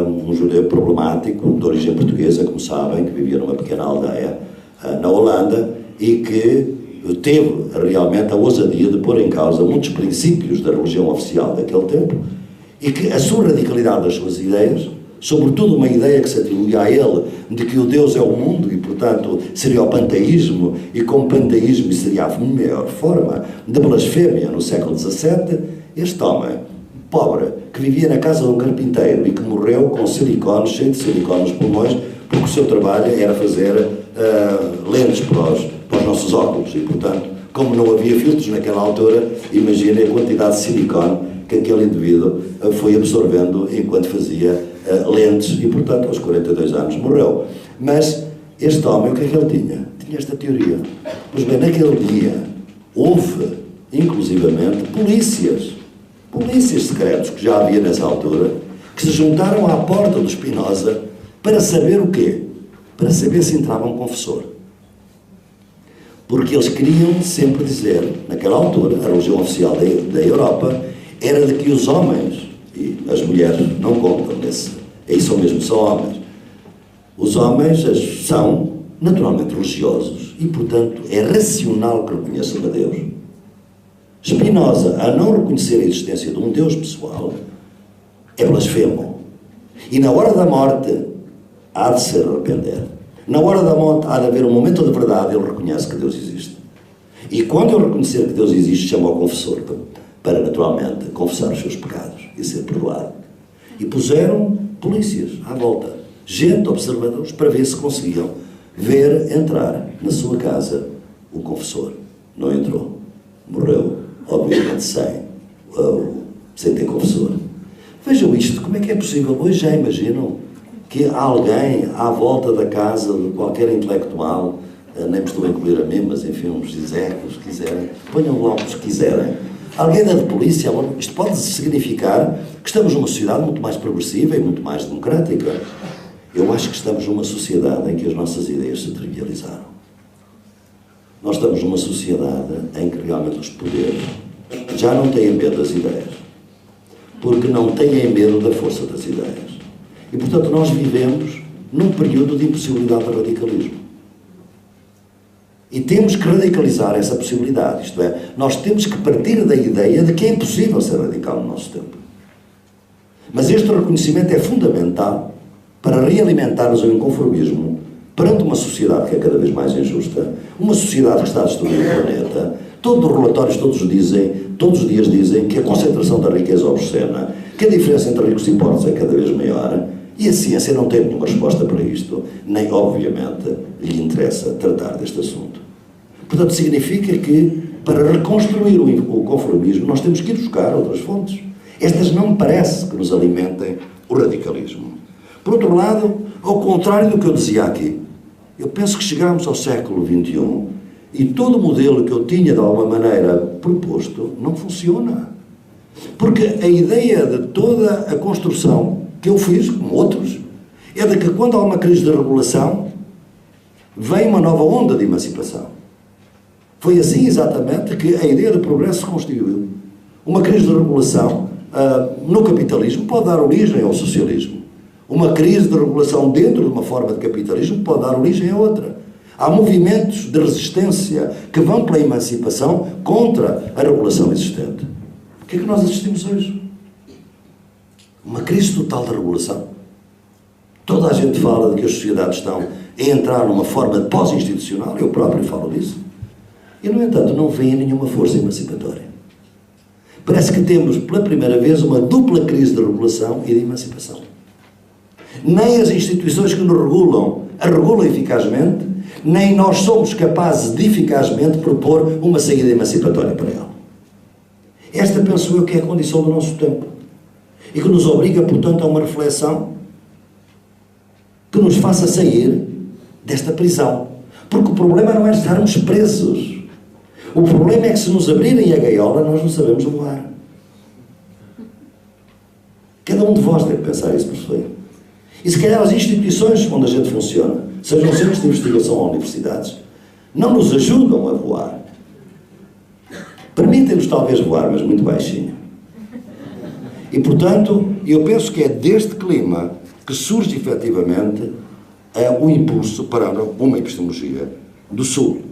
um judeu problemático, de origem portuguesa, como sabem, que vivia numa pequena aldeia na Holanda e que teve realmente a ousadia de pôr em causa muitos princípios da religião oficial daquele tempo e que a sua radicalidade das suas ideias, sobretudo uma ideia que se atribuía a ele de que o Deus é o mundo e, portanto, seria o panteísmo, e como panteísmo seria a melhor forma de blasfémia no século XVII, este homem, pobre, que vivia na casa de um carpinteiro e que morreu com silicone, cheio de silicone nos pulmões, porque o seu trabalho era fazer lentes para os nossos óculos e, portanto, como não havia filtros naquela altura, imaginem a quantidade de silicone que aquele indivíduo foi absorvendo enquanto fazia lentes e, portanto, aos 42 anos morreu. Mas este homem, o que é que ele tinha? Tinha esta teoria. Pois bem, naquele dia houve, inclusivamente, polícias secretos que já havia nessa altura, que se juntaram à porta do Spinoza para saber o quê? Para saber se entrava um confessor. Porque eles queriam sempre dizer, naquela altura, a religião oficial da Europa era de que os homens, e as mulheres não contam nesse, aí são mesmo só homens, os homens são naturalmente religiosos e, portanto, é racional que reconheçam a Deus. Spinoza, a não reconhecer a existência de um Deus pessoal, é blasfemo. E na hora da morte, há de se arrepender. Na hora da morte, há de haver um momento de verdade, ele reconhece que Deus existe. E quando ele reconhecer que Deus existe, chama o confessor para naturalmente confessar os seus pecados e ser perdoado. E puseram polícias à volta, gente, observadores, para ver se conseguiam ver entrar na sua casa o confessor. Não entrou. Morreu, obviamente, sem ter confessor. Vejam isto, como é que é possível? Hoje já imaginam que há alguém à volta da casa de qualquer intelectual, nem me estou a incluir a mim, mas enfim, uns zizecos, se quiserem, ponham lá os que quiserem, Alguém da polícia, isto pode significar que estamos numa sociedade muito mais progressiva e muito mais democrática. Eu acho que estamos numa sociedade em que as nossas ideias se trivializaram. Nós estamos numa sociedade em que realmente os poderes já não têm medo das ideias, porque não têm medo da força das ideias. E, portanto, nós vivemos num período de impossibilidade de radicalismo. E temos que radicalizar essa possibilidade, isto é, nós temos que partir da ideia de que é impossível ser radical no nosso tempo. Mas este reconhecimento é fundamental para realimentarmos o inconformismo perante uma sociedade que é cada vez mais injusta, uma sociedade que está a destruir o planeta. Todos os relatórios todos os dias dizem que a concentração da riqueza obscena, que a diferença entre ricos e pobres é cada vez maior, e a ciência não tem nenhuma resposta para isto, nem, obviamente, lhe interessa tratar deste assunto. Portanto, significa que, para reconstruir o conformismo, nós temos que ir buscar outras fontes. Estas não me parece que nos alimentem o radicalismo. Por outro lado, ao contrário do que eu dizia aqui, eu penso que chegamos ao século XXI e todo o modelo que eu tinha, de alguma maneira, proposto, não funciona. Porque a ideia de toda a construção que eu fiz, como outros, é de que quando há uma crise de regulação, vem uma nova onda de emancipação. Foi assim exatamente que a ideia de progresso se constituiu. Uma crise de regulação no capitalismo pode dar origem ao socialismo. Uma crise de regulação dentro de uma forma de capitalismo pode dar origem a outra. Há movimentos de resistência que vão pela emancipação contra a regulação existente. O que é que nós assistimos hoje? Uma crise total de regulação. Toda a gente fala de que as sociedades estão a entrar numa forma pós-institucional, eu próprio falo disso, e, no entanto, não vem nenhuma força emancipatória. Parece que temos, pela primeira vez, uma dupla crise de regulação e de emancipação. Nem as instituições que nos regulam a regulam eficazmente, nem nós somos capazes de eficazmente propor uma saída emancipatória para ela. Esta, penso eu, que é a condição do nosso tempo. E que nos obriga, portanto, a uma reflexão que nos faça sair desta prisão. Porque o problema não é estarmos presos. O problema é que, se nos abrirem a gaiola, nós não sabemos voar. Cada um de vós deve pensar isso, professor. E se calhar as instituições onde a gente funciona, sejam centros de investigação ou universidades, não nos ajudam a voar. Permitem-nos talvez voar, mas muito baixinho. E, portanto, eu penso que é deste clima que surge, efetivamente, o impulso para uma epistemologia do Sul.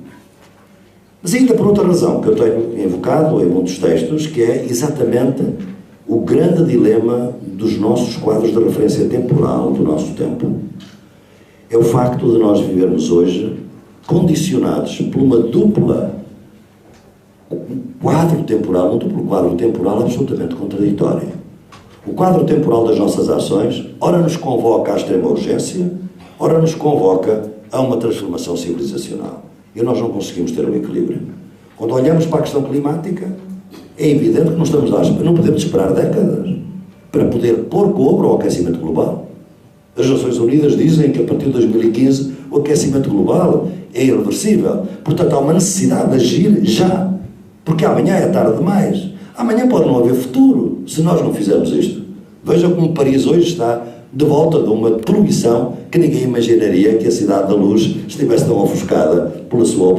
Mas ainda por outra razão, que eu tenho invocado em muitos textos, que é exatamente o grande dilema dos nossos quadros de referência temporal do nosso tempo. É o facto de nós vivermos hoje condicionados por uma dupla quadro temporal, um duplo quadro temporal absolutamente contraditório. O quadro temporal das nossas ações, ora nos convoca à extrema urgência, ora nos convoca a uma transformação civilizacional. E nós não conseguimos ter um equilíbrio. Quando olhamos para a questão climática, é evidente que não podemos esperar décadas para poder pôr cobro ao aquecimento global. As Nações Unidas dizem que a partir de 2015 o aquecimento global é irreversível. Portanto, há uma necessidade de agir já, porque amanhã é tarde demais. Amanhã pode não haver futuro se nós não fizermos isto. Vejam como Paris hoje está de volta de uma poluição que ninguém imaginaria que a cidade da luz estivesse tão ofuscada pela sua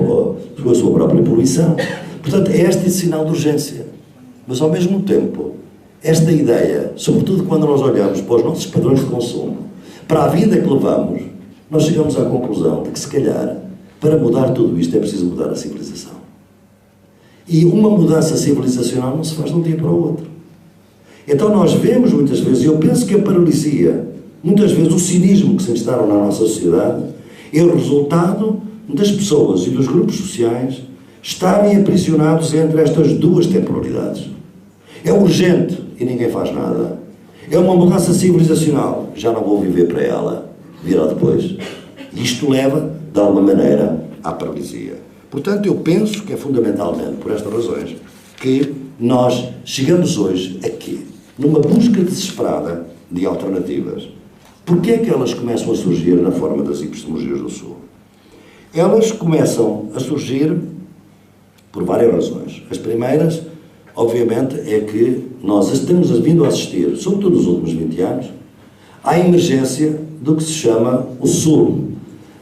própria poluição. Portanto, é este sinal de urgência. Mas, ao mesmo tempo, esta ideia, sobretudo quando nós olhamos para os nossos padrões de consumo, para a vida que levamos, nós chegamos à conclusão de que, se calhar, para mudar tudo isto é preciso mudar a civilização. E uma mudança civilizacional não se faz de um dia para o outro. Então nós vemos muitas vezes, e eu penso que a paralisia, muitas vezes o cinismo que se instala na nossa sociedade, é o resultado das pessoas e dos grupos sociais estarem aprisionados entre estas duas temporalidades. É urgente e ninguém faz nada. É uma mudança civilizacional, já não vou viver para ela, virá depois. Isto leva, de alguma maneira, à paralisia. Portanto, eu penso que é fundamentalmente por estas razões que nós chegamos hoje aqui, numa busca desesperada de alternativas. Porquê é que elas começam a surgir na forma das epistemologias do Sul? Elas começam a surgir por várias razões. As primeiras, obviamente, é que nós temos vindo a assistir, sobretudo nos últimos 20 anos, à emergência do que se chama o Sul.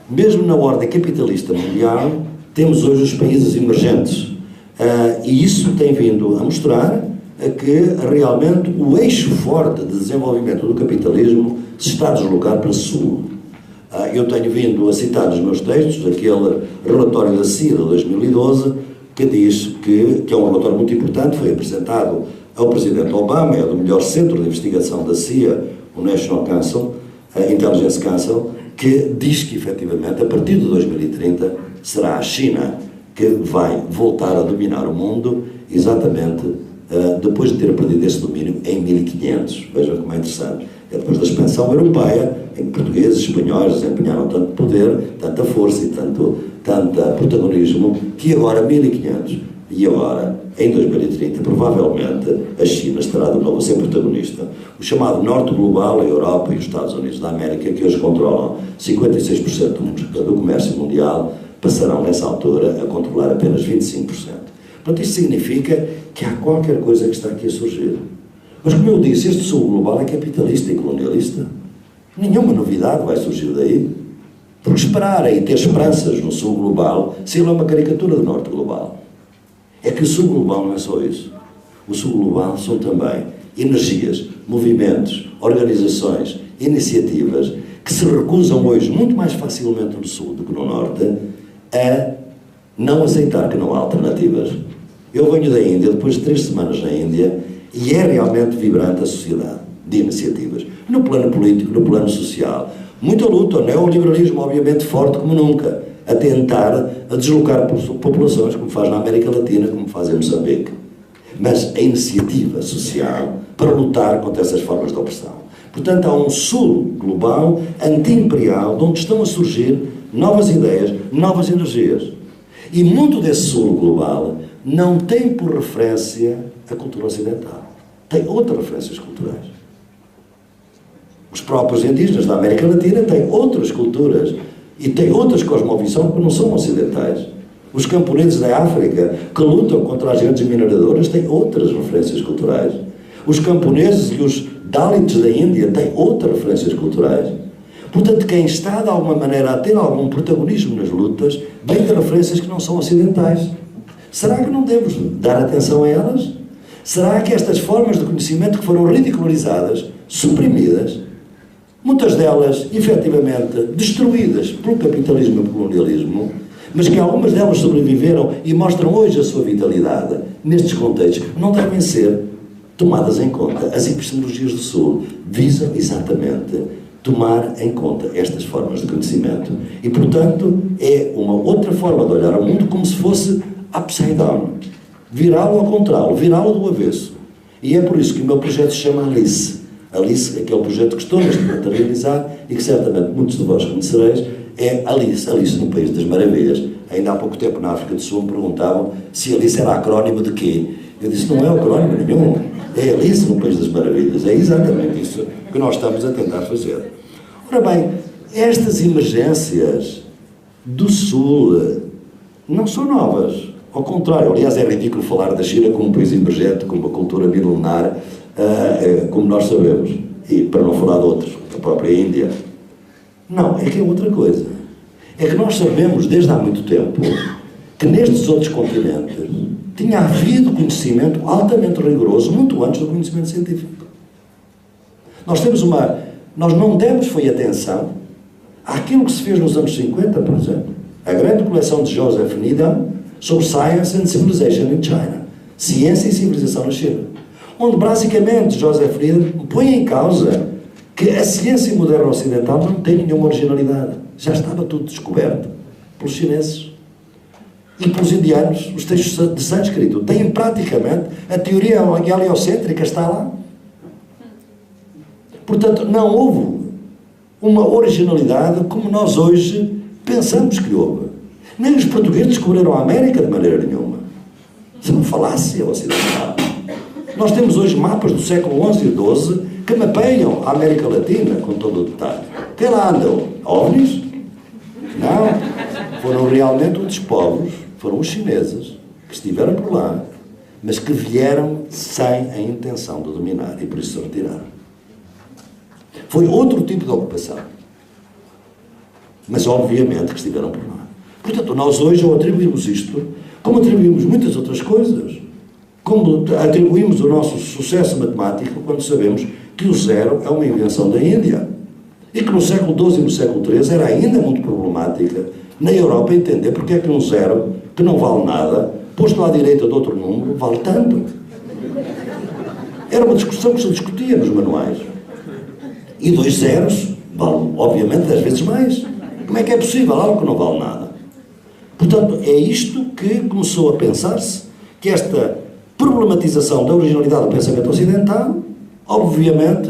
Mesmo na ordem capitalista mundial, temos hoje os países emergentes. E isso tem vindo a mostrar que realmente o eixo forte de desenvolvimento do capitalismo se está a deslocar para o Sul. Eu tenho vindo a citar nos meus textos aquele relatório da CIA de 2012, que diz que é um relatório muito importante, foi apresentado ao Presidente Obama, é do melhor centro de investigação da CIA, o National Council, Intelligence Council, que diz que, efetivamente, a partir de 2030, será a China que vai voltar a dominar o mundo, exatamente depois de ter perdido esse domínio em 1500. Vejam como é interessante. É depois da expansão europeia, em que portugueses e espanhóis desempenharam tanto poder, tanta força e tanto protagonismo, que agora, 1500, e agora, em 2030, provavelmente, a China estará de novo a ser protagonista. O chamado Norte Global, a Europa e os Estados Unidos da América, que hoje controlam 56% do comércio mundial, passarão, nessa altura, a controlar apenas 25%. Portanto, isto significa que há qualquer coisa que está aqui a surgir. Mas, como eu disse, este Sul Global é capitalista e colonialista. Nenhuma novidade vai surgir daí. Porque esperar e ter esperanças no Sul Global, se ele é uma caricatura do Norte Global. É que o Sul Global não é só isso. O Sul Global são também energias, movimentos, organizações, iniciativas que se recusam hoje, muito mais facilmente no Sul do que no Norte, a não aceitar que não há alternativas. Eu venho da Índia, depois de 3 semanas na Índia, e é realmente vibrante a sociedade de iniciativas. No plano político, no plano social. Muita luta, o neoliberalismo, obviamente, forte como nunca, a tentar deslocar populações, como faz na América Latina, como faz em Moçambique. Mas a iniciativa social para lutar contra essas formas de opressão. Portanto, há um Sul global, anti-imperial, de onde estão a surgir novas ideias, novas energias. E muito desse Sul global não tem por referência a cultura ocidental. Tem outras referências culturais. Os próprios indígenas da América Latina têm outras culturas e têm outras cosmovisões que não são ocidentais. Os camponeses da África, que lutam contra as grandes mineradoras, têm outras referências culturais. Os camponeses e os Dalits da Índia têm outras referências culturais. Portanto, quem está, de alguma maneira, a ter algum protagonismo nas lutas, vem de referências que não são ocidentais. Será que não devemos dar atenção a elas? Será que estas formas de conhecimento que foram ridicularizadas, suprimidas, muitas delas, efetivamente, destruídas pelo capitalismo e pelo colonialismo, mas que algumas delas sobreviveram e mostram hoje a sua vitalidade, nestes contextos, não devem ser tomadas em conta? As epistemologias do Sul visam exatamente tomar em conta estas formas de conhecimento. E, portanto, é uma outra forma de olhar ao mundo como se fosse upside down. Virá-lo ao contrário, virá-lo do avesso. E é por isso que o meu projeto se chama Alice. Alice, aquele projeto que estou neste momento a realizar e que certamente muitos de vós conhecereis, é Alice, Alice no País das Maravilhas. Ainda há pouco tempo na África do Sul me perguntavam se Alice era acrónimo de quê? Eu disse, não é acrónimo nenhum, é Alice no País das Maravilhas. É exatamente isso que nós estamos a tentar fazer. Ora bem, estas emergências do Sul não são novas. Ao contrário, aliás, é ridículo falar da China como um país emergente, com uma cultura milenar, como nós sabemos, e para não falar de outros, a própria Índia. Não, é que é outra coisa. É que nós sabemos, desde há muito tempo, que nestes outros continentes tinha havido conhecimento altamente rigoroso, muito antes do conhecimento científico. Nós não demos foi atenção àquilo que se fez nos anos 50, por exemplo. A grande coleção de Joseph Needham sobre Science and Civilization in China. Ciência e civilização na China. Onde, basicamente, Joseph Needham põe em causa que a ciência moderna ocidental não tem nenhuma originalidade. Já estava tudo descoberto pelos chineses e pelos indianos. Os textos de sânscrito têm praticamente a teoria heliocêntrica está lá. Portanto, não houve uma originalidade como nós hoje pensamos que houve. Nem os portugueses descobriram a América de maneira nenhuma. Isso é uma falácia ocidental. Nós temos hoje mapas do século XI e XII que mapeiam a América Latina com todo o detalhe. Quem lá andam? OVNIs? Não. Foram realmente outros povos, foram os chineses, que estiveram por lá, mas que vieram sem a intenção de dominar e por isso se retiraram. Foi outro tipo de ocupação, mas obviamente que estiveram por lá. Portanto, nós hoje ao atribuímos isto, como atribuímos muitas outras coisas, como atribuímos o nosso sucesso matemático quando sabemos que o zero é uma invenção da Índia e que no século XII e no século XIII era ainda muito problemática na Europa entender porque é que um zero que não vale nada, posto à direita de outro número, vale tanto. Era uma discussão que se discutia nos manuais. E 2 zeros valem, obviamente, 10 vezes mais. Como é que é possível algo que não vale nada? Portanto, é isto que começou a pensar-se, que esta problematização da originalidade do pensamento ocidental, obviamente,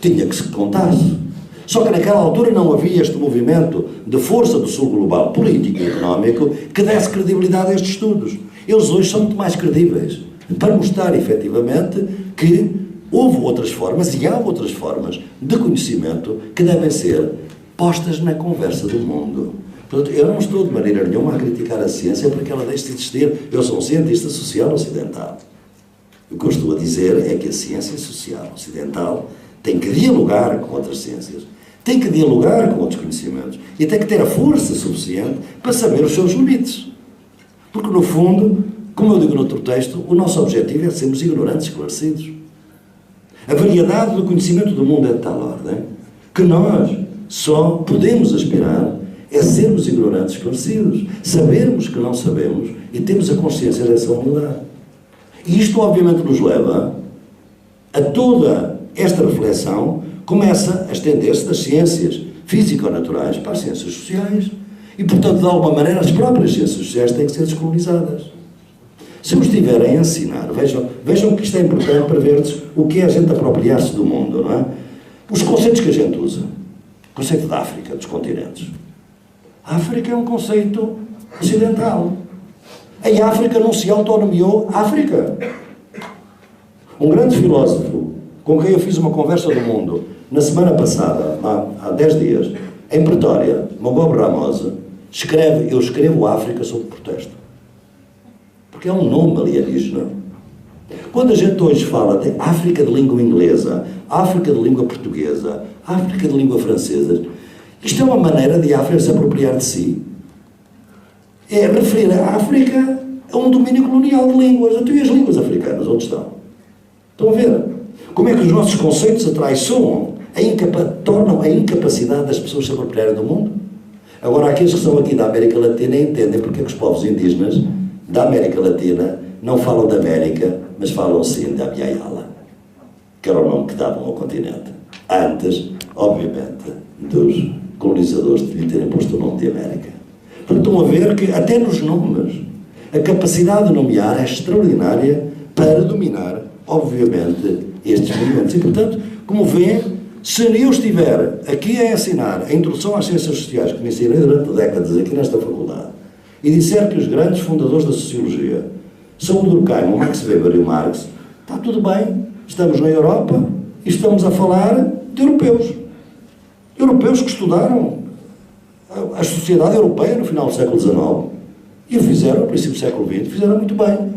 tinha que se contar-se. Só que naquela altura não havia este movimento de força do sul global político e económico que desse credibilidade a estes estudos. Eles hoje são muito mais credíveis, para mostrar efetivamente que houve outras formas, e há outras formas de conhecimento que devem ser postas na conversa do mundo. Portanto, eu não estou de maneira nenhuma a criticar a ciência porque ela deixe de existir. Eu sou um cientista social ocidental. O que eu estou a dizer é que a ciência social ocidental tem que dialogar com outras ciências, tem que dialogar com outros conhecimentos e tem que ter a força suficiente para saber os seus limites. Porque, no fundo, como eu digo no outro texto, o nosso objetivo é sermos ignorantes esclarecidos. A variedade do conhecimento do mundo é de tal ordem que nós só podemos aspirar é sermos ignorantes esclarecidos, sabermos que não sabemos e temos a consciência dessa humildade. E isto, obviamente, nos leva a toda esta reflexão, começa a estender-se das ciências físico-naturais para as ciências sociais e, portanto, de alguma maneira, as próprias ciências sociais têm que ser descolonizadas. Se eu estiverem a ensinar, vejam que isto é importante para vermos o que é a gente apropriar-se do mundo, não é? Os conceitos que a gente usa. O conceito da África, dos continentes. A África é um conceito ocidental. Em África não se autonomeou África. Um grande filósofo com quem eu fiz uma conversa do mundo na semana passada, há 10 dias, em Pretória, Magobo Ramos, escreve, eu escrevo África sob protesto. Porque é um nome alienígena. Quando a gente hoje fala de África de língua inglesa, África de língua portuguesa, África de língua francesa, isto é uma maneira de África se apropriar de si. É referir a África a um domínio colonial de línguas. Até as línguas africanas, onde estão? Estão a ver? Como é que os nossos conceitos atraiçoam, tornam a incapacidade das pessoas se apropriarem do mundo? Agora, aqueles que são aqui da América Latina entendem porque é que os povos indígenas da América Latina não falam da América, mas falam sim da Abiyala, que era o nome que davam ao continente. Antes, obviamente, dos colonizadores de lhe terem posto o nome de América. Portanto, estão a ver que até nos nomes a capacidade de nomear é extraordinária para dominar, obviamente, estes movimentos. E, portanto, como vê, se eu estiver aqui a ensinar a introdução às ciências sociais, que me ensinei durante décadas aqui nesta faculdade, e disser que os grandes fundadores da sociologia são o Durkheim, o Max Weber e o Marx, está tudo bem, estamos na Europa e estamos a falar de europeus. Europeus que estudaram a sociedade europeia no final do século XIX e o fizeram, no princípio do século XX, fizeram muito bem.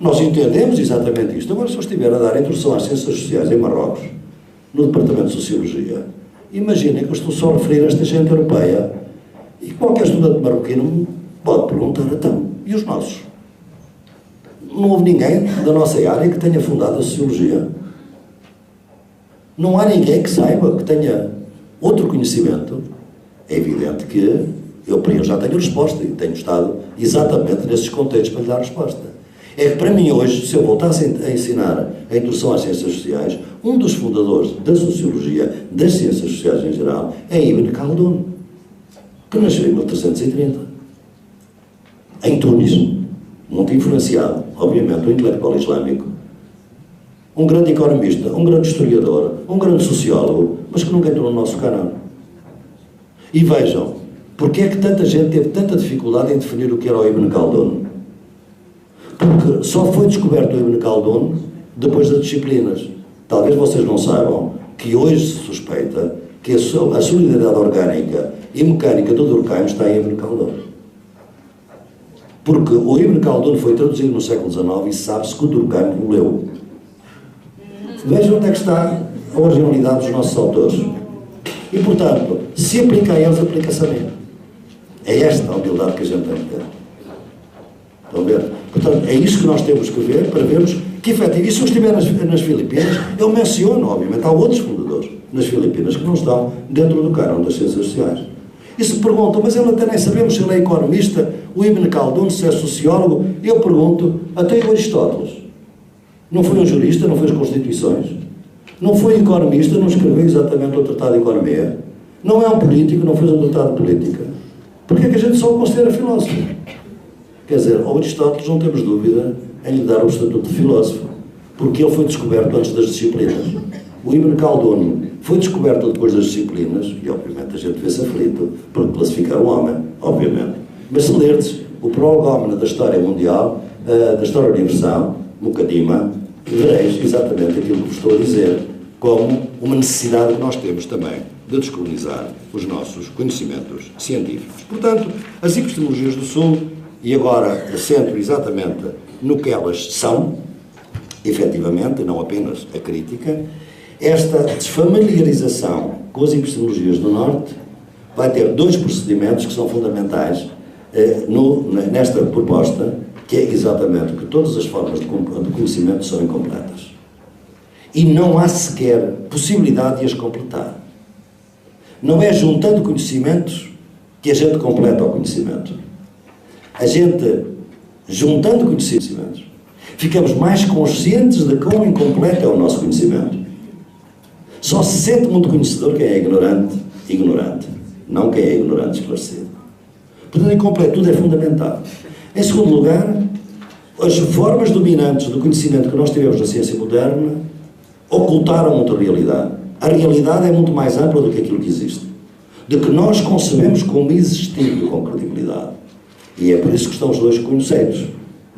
Nós entendemos exatamente isto. Agora, se eu estiver a dar a introdução às ciências sociais em Marrocos, no Departamento de Sociologia, imaginem que eu estou só a referir a esta gente europeia e qualquer estudante marroquino pode perguntar, então, e os nossos? Não houve ninguém da nossa área que tenha fundado a Sociologia. Não há ninguém que saiba, que tenha outro conhecimento. É evidente que eu já tenho resposta e tenho estado exatamente nesses contextos para lhe dar resposta. É que para mim hoje, se eu voltasse a ensinar a introdução às ciências sociais, um dos fundadores da sociologia, das ciências sociais em geral, é Ibn Khaldun, que nasceu em 1330, em Tunis, muito influenciado, obviamente, do intelectual islâmico, um grande economista, um grande historiador, um grande sociólogo, mas que nunca entrou no nosso canal. E vejam, porque é que tanta gente teve tanta dificuldade em definir o que era o Ibn Khaldun? Porque só foi descoberto o Ibn Khaldun depois das disciplinas. Talvez vocês não saibam que hoje se suspeita que a solidariedade orgânica e mecânica do Durkheim está em Ibn Khaldun. Porque o Ibn Khaldun foi traduzido no século XIX e sabe-se que o Durkheim o leu. Vejam onde é que está a originalidade dos nossos autores. E, portanto, se aplica a eles, aplica-se a mim. É esta a humildade que a gente tem que ter. Estão a ver? Portanto, é isso que nós temos que ver para vermos que, efetivamente, e se eu estiver nas Filipinas, eu menciono, obviamente, há outros fundadores nas Filipinas que não estão dentro do cânon das ciências sociais. E se perguntam, mas ele até nem sabemos se ele é economista, o Ibn Khaldun, se é sociólogo, eu pergunto, até o Aristóteles. Não foi um jurista, não fez constituições? Não foi economista, não escreveu exatamente o Tratado de Economia? Não é um político, não fez um tratado de política? Porquê é que a gente só o considera filósofo? Quer dizer, ao Aristóteles não temos dúvida em lhe dar o estatuto de filósofo, porque ele foi descoberto antes das disciplinas. O Ibn Khaldun foi descoberto depois das disciplinas, e obviamente a gente vê-se aflito por classificar o homem, obviamente. Mas se lerdes o prolegómeno da história mundial, da história universal, Mukaddima, vereis exatamente aquilo que vos estou a dizer, como uma necessidade que nós temos também de descolonizar os nossos conhecimentos científicos. Portanto, as epistemologias do Sul, e agora centro exatamente no que elas são, efetivamente, não apenas a crítica, esta desfamiliarização com as epistemologias do Norte vai ter dois procedimentos que são fundamentais nesta proposta, que é exatamente que todas as formas de conhecimento são incompletas. E não há sequer possibilidade de as completar. Não é juntando conhecimentos que a gente completa o conhecimento. A gente, juntando conhecimentos, ficamos mais conscientes de quão incompleto é o nosso conhecimento. Só se sente muito conhecedor quem é ignorante, não quem é ignorante esclarecido. Portanto, a incompletude é fundamental. Em segundo lugar, as formas dominantes do conhecimento que nós tivemos na ciência moderna ocultaram outra realidade. A realidade é muito mais ampla do que aquilo que existe, de que nós concebemos como existindo com credibilidade. E é por isso que estão os dois conceitos,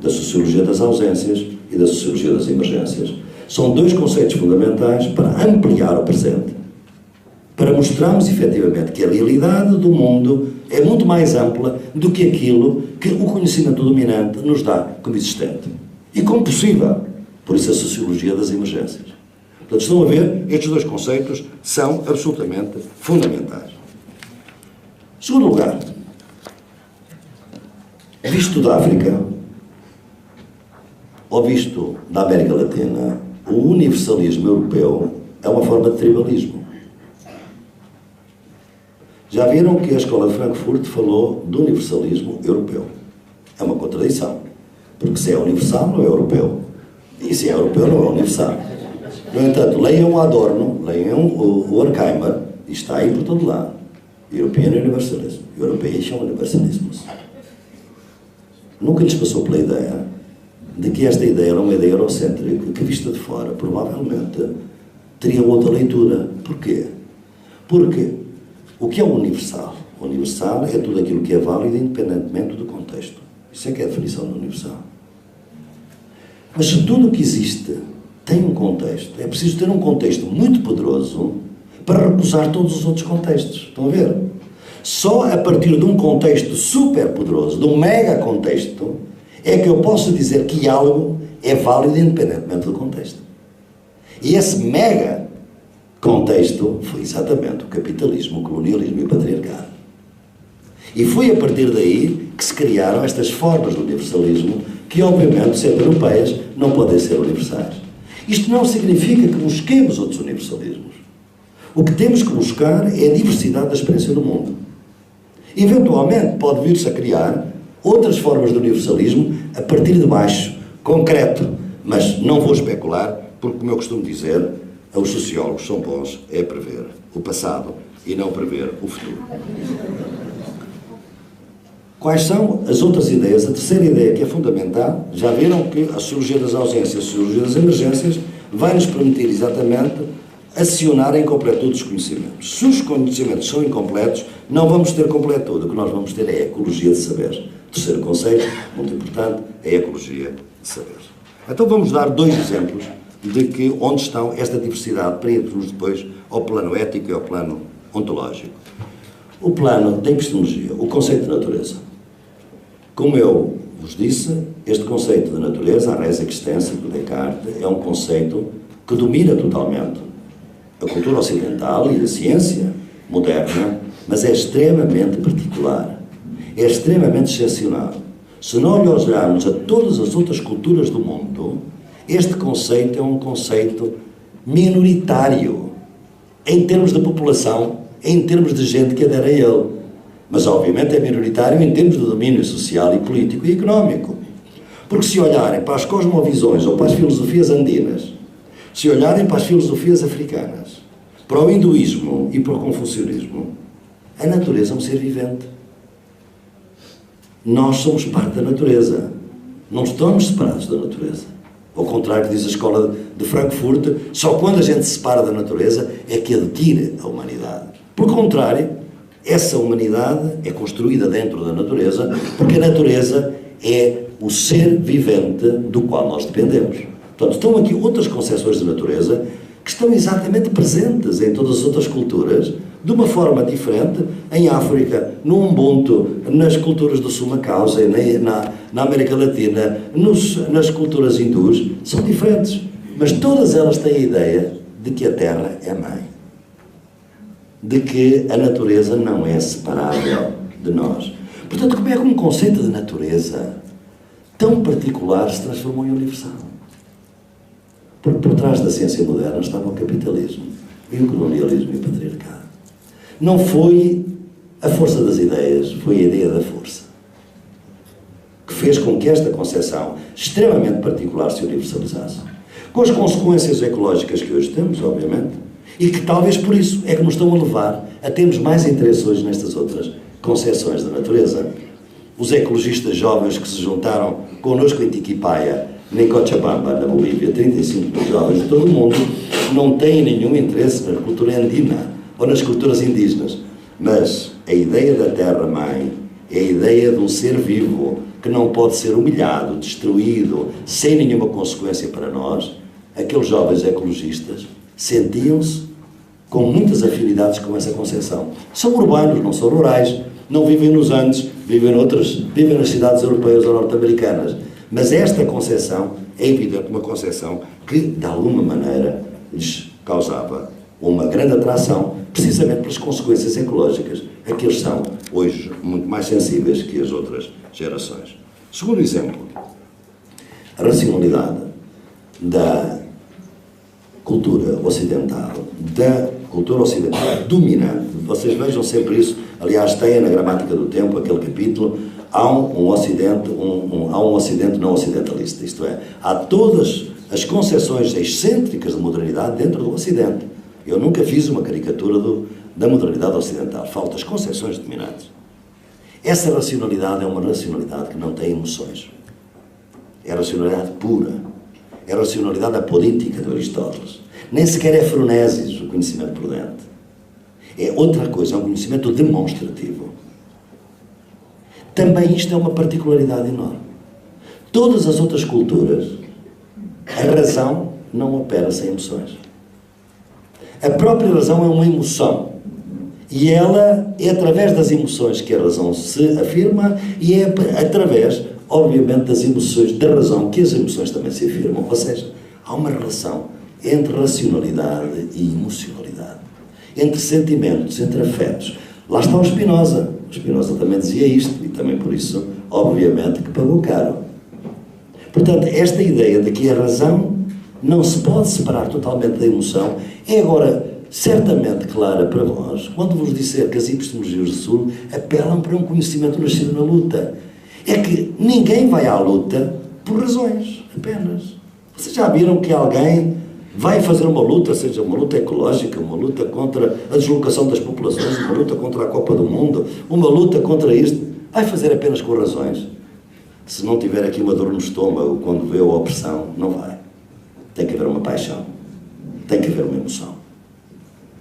da sociologia das ausências e da sociologia das emergências. São dois conceitos fundamentais para ampliar o presente, para mostrarmos efetivamente que a realidade do mundo é muito mais ampla do que aquilo que o conhecimento dominante nos dá como existente e como possível. Por isso a sociologia das emergências. Portanto, estão a ver, estes dois conceitos são absolutamente fundamentais. Em segundo lugar, visto da África, ou visto da América Latina, o universalismo europeu é uma forma de tribalismo. Já viram que a Escola de Frankfurt falou do universalismo europeu. É uma contradição, porque se é universal não é europeu, e se é europeu não é universal. No entanto, leiam o Adorno, leiam o Horkheimer, e está aí por todo lado. European Universalism, European Universalism. Nunca lhes passou pela ideia de que esta ideia era uma ideia eurocêntrica que, vista de fora, provavelmente teria outra leitura. Porquê? Porque o que é o universal? O universal é tudo aquilo que é válido independentemente do contexto. Isso é que é a definição do universal. Mas se tudo o que existe tem um contexto, é preciso ter um contexto muito poderoso para recusar todos os outros contextos. Estão a ver? Só a partir de um contexto super poderoso, de um mega contexto, é que eu posso dizer que algo é válido independentemente do contexto. E esse mega contexto foi exatamente o capitalismo, o colonialismo e o patriarcado. E foi a partir daí que se criaram estas formas de universalismo que, obviamente, sendo europeias, não podem ser universais. Isto não significa que busquemos outros universalismos. O que temos que buscar é a diversidade da experiência do mundo. Eventualmente pode vir-se a criar outras formas de universalismo a partir de baixo, concreto, mas não vou especular, porque, como eu costumo dizer, os sociólogos são bons é prever o passado e não prever o futuro. Quais são as outras ideias? A terceira ideia, que é fundamental, já viram que a sociologia das ausências, a sociologia das emergências, vai nos permitir exatamente acionar a incompletude dos conhecimentos. Se os conhecimentos são incompletos, não vamos ter completude. O que nós vamos ter é a ecologia de saberes. Terceiro conceito, muito importante, é a ecologia de saberes. Então vamos dar dois exemplos de que onde estão esta diversidade para irmos depois ao plano ético e ao plano ontológico. O plano da epistemologia, o conceito de natureza. Como eu vos disse, este conceito de natureza, a res existentia de Descartes, é um conceito que domina totalmente a cultura ocidental e a ciência moderna, mas é extremamente particular, é extremamente excepcional. Se nós olharmos a todas as outras culturas do mundo, este conceito é um conceito minoritário, em termos de população, em termos de gente que adere a ele. Mas, obviamente, é minoritário em termos de domínio social e político e económico. Porque se olharem para as cosmovisões ou para as filosofias andinas, se olharem para as filosofias africanas, para o hinduísmo e para o confucionismo, a natureza é um ser vivente. Nós somos parte da natureza. Não estamos separados da natureza. Ao contrário que diz a escola de Frankfurt, só quando a gente se separa da natureza é que adquire a humanidade. Por contrário, essa humanidade é construída dentro da natureza, porque a natureza é o ser vivente do qual nós dependemos. Portanto, estão aqui outras concepções de natureza que estão exatamente presentes em todas as outras culturas, de uma forma diferente, em África, no Ubuntu, nas culturas do Sumacausa, na América Latina, nas culturas hindus, são diferentes. Mas todas elas têm a ideia de que a Terra é mãe. De que a natureza não é separável de nós. Portanto, como é que um conceito de natureza tão particular se transformou em universal? Porque por trás da ciência moderna estava o capitalismo, e o colonialismo e o patriarcado. Não foi a força das ideias, foi a ideia da força, que fez com que esta concepção extremamente particular se universalizasse. Com as consequências ecológicas que hoje temos, obviamente, e que talvez por isso é que nos estão a levar a termos mais interesse hoje nestas outras concepções da natureza. Os ecologistas jovens que se juntaram connosco em Tiquipaya, em Cochabamba, na Bolívia, 35 mil jovens de todo o mundo, não têm nenhum interesse na cultura andina ou nas culturas indígenas. Mas a ideia da Terra-mãe é a ideia de um ser vivo que não pode ser humilhado, destruído, sem nenhuma consequência para nós. Aqueles jovens ecologistas sentiam-se com muitas afinidades com essa concepção. São urbanos, não são rurais, não vivem nos Andes, vivem nas cidades europeias ou norte-americanas. Mas esta concepção é evidente uma concepção que, de alguma maneira, lhes causava uma grande atração, precisamente pelas consequências ecológicas, a que eles são, hoje, muito mais sensíveis que as outras gerações. Segundo exemplo, a racionalidade da cultura ocidental dominante. Vocês vejam sempre isso. Aliás, tem na Gramática do Tempo, aquele capítulo, há um Ocidente não ocidentalista. Isto é, há todas as concepções excêntricas de modernidade dentro do Ocidente. Eu nunca fiz uma caricatura da modernidade ocidental. Faltam as concepções dominantes. Essa racionalidade é uma racionalidade que não tem emoções. É a racionalidade pura. É a racionalidade apodítica de Aristóteles. Nem sequer é frenesis, o conhecimento prudente. É outra coisa, é um conhecimento demonstrativo. Também isto é uma particularidade enorme. Todas as outras culturas, a razão não opera sem emoções. A própria razão é uma emoção. E ela é através das emoções que a razão se afirma e é através, obviamente, das emoções, da razão que as emoções também se afirmam. Ou seja, há uma relação entre racionalidade e emocionalidade. Entre sentimentos, entre afetos. Lá está o Spinoza. O Spinoza também dizia isto e também por isso, obviamente, que pagou caro. Portanto, esta ideia de que a razão não se pode separar totalmente da emoção é agora certamente clara para vós quando vos disser que as epistemologias do Sul apelam para um conhecimento nascido na luta. É que ninguém vai à luta por razões, apenas. Vocês já viram que alguém vai fazer uma luta, seja uma luta ecológica, uma luta contra a deslocação das populações, uma luta contra a Copa do Mundo, uma luta contra isto, vai fazer apenas com razões? Se não tiver aqui uma dor no estômago quando vê a opressão, não vai. Tem que haver uma paixão, tem que haver uma emoção.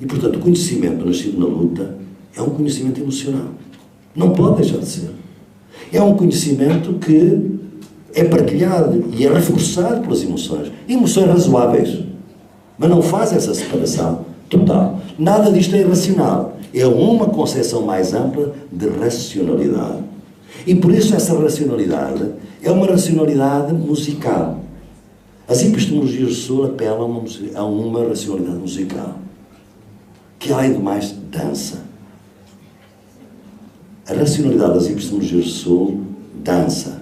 E, portanto, o conhecimento nascido na luta é um conhecimento emocional. Não pode deixar de ser. É um conhecimento que é partilhado e é reforçado pelas emoções. Emoções razoáveis. Mas não faz essa separação total. Nada disto é irracional. É uma concepção mais ampla de racionalidade. E por isso essa racionalidade é uma racionalidade musical. As epistemologias do Sul apelam a uma racionalidade musical, que além do mais dança. A racionalidade das epistemologias do Sul dança.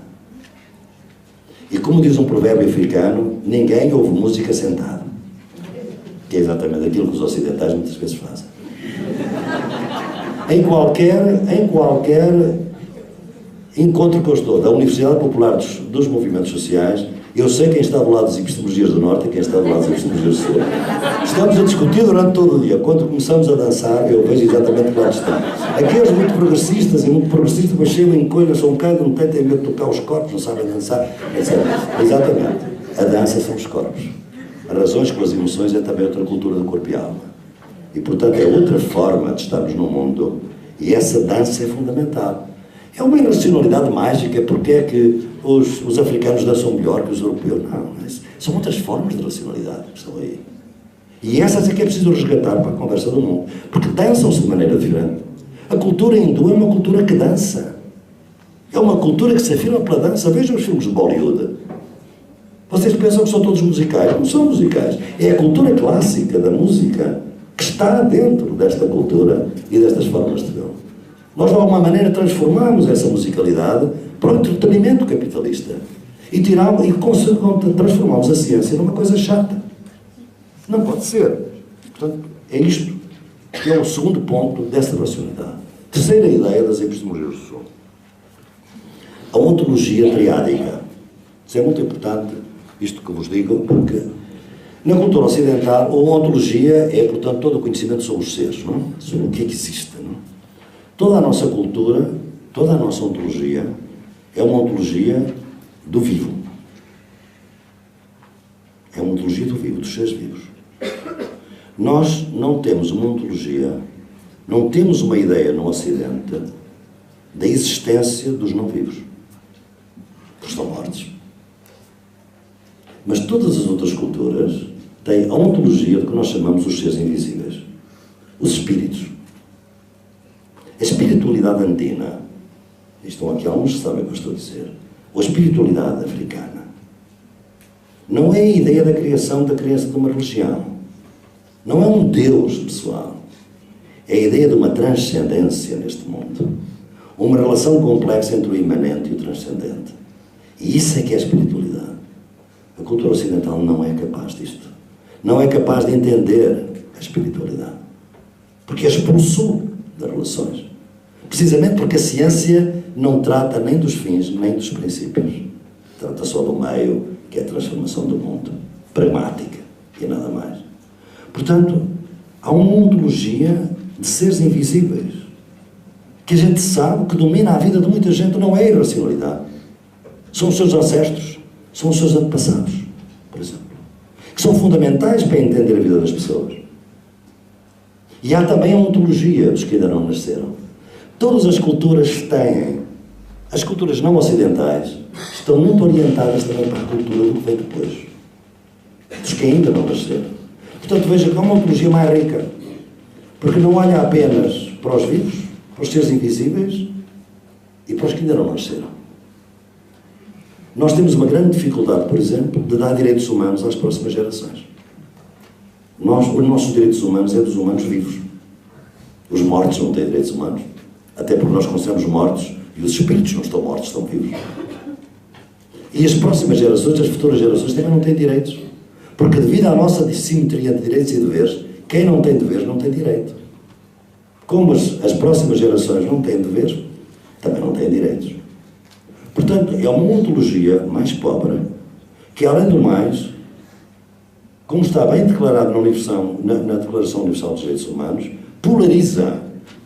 E como diz um provérbio africano, ninguém ouve música sentado. Que é exatamente aquilo que os ocidentais muitas vezes fazem. Em qualquer encontro que eu estou da Universidade Popular dos Movimentos Sociais, eu sei quem está do lado das epistemologias do Norte e quem está do lado das epistemologias do Sul. Estamos a discutir durante todo o dia. Quando começamos a dançar, eu vejo exatamente onde estão. Aqueles muito progressistas, mas chegam em encolham, são um bocado, não têm medo de tocar os corpos, não sabem dançar, etc. Exatamente. A dança são os corpos. As razões com as emoções é também outra cultura do corpo e alma. E, portanto, é outra forma de estarmos no mundo. E essa dança é fundamental. É uma irracionalidade mágica, porque é que os africanos dançam melhor que os europeus? Não, são outras formas de racionalidade que estão aí. E essas é que é preciso resgatar para a conversa do mundo, porque dançam-se de maneira diferente. A cultura hindu é uma cultura que dança. É uma cultura que se afirma pela dança. Vejam os filmes de Bollywood. Vocês pensam que são todos musicais? Não são musicais. É a cultura clássica da música que está dentro desta cultura e destas formas de filme. Nós, de alguma maneira, transformamos essa musicalidade para o entretenimento capitalista e transformamos a ciência numa coisa chata. Não pode ser. Portanto, é isto que é o segundo ponto desta racionalidade. Terceira ideia das epistemologias do Sul. A ontologia triádica. Isso é muito importante, isto que vos digo, porque na cultura ocidental, a ontologia é, portanto, todo o conhecimento sobre os seres, não? Sobre o que é que existe, não? Toda a nossa cultura, toda a nossa ontologia é uma ontologia do vivo. É uma ontologia do vivo, dos seres vivos. Nós não temos uma ontologia, não temos uma ideia no Ocidente da existência dos não vivos, porque estão mortos. Mas todas as outras culturas têm a ontologia do que nós chamamos os seres invisíveis, os espíritos. A espiritualidade andina, e estão aqui alguns que sabem o que eu estou a dizer, ou a espiritualidade africana, não é a ideia da criação da crença de uma religião, não é um Deus pessoal, é a ideia de uma transcendência neste mundo, uma relação complexa entre o imanente e o transcendente. E isso é que é a espiritualidade. A cultura ocidental não é capaz disto. Não é capaz de entender a espiritualidade. Porque expulsou das relações. Precisamente porque a ciência não trata nem dos fins, nem dos princípios. Trata só do meio, que é a transformação do mundo. Pragmática e nada mais. Portanto, há uma ontologia de seres invisíveis que a gente sabe que domina a vida de muita gente. Não é irracionalidade. São os seus ancestros, são os seus antepassados, por exemplo, que são fundamentais para entender a vida das pessoas. E há também a ontologia dos que ainda não nasceram. Todas as culturas têm, as culturas não ocidentais, estão muito orientadas também para a cultura do que vem depois, dos que ainda não nasceram. Portanto, veja que é uma ontologia mais rica, porque não olha apenas para os vivos, para os seres invisíveis e para os que ainda não nasceram. Nós temos uma grande dificuldade, por exemplo, de dar direitos humanos às próximas gerações. Os nossos direitos humanos é dos humanos vivos. Os mortos não têm direitos humanos. Até porque nós consideramos mortos e os espíritos não estão mortos, estão vivos. E as próximas gerações, as futuras gerações, também não têm direitos. Porque devido à nossa dissimetria de direitos e deveres, quem não tem deveres não tem direito. Como as próximas gerações não têm deveres, também não têm direitos. Portanto, é uma ontologia mais pobre, que além do mais, como está bem declarado na Declaração Universal dos Direitos Humanos, polariza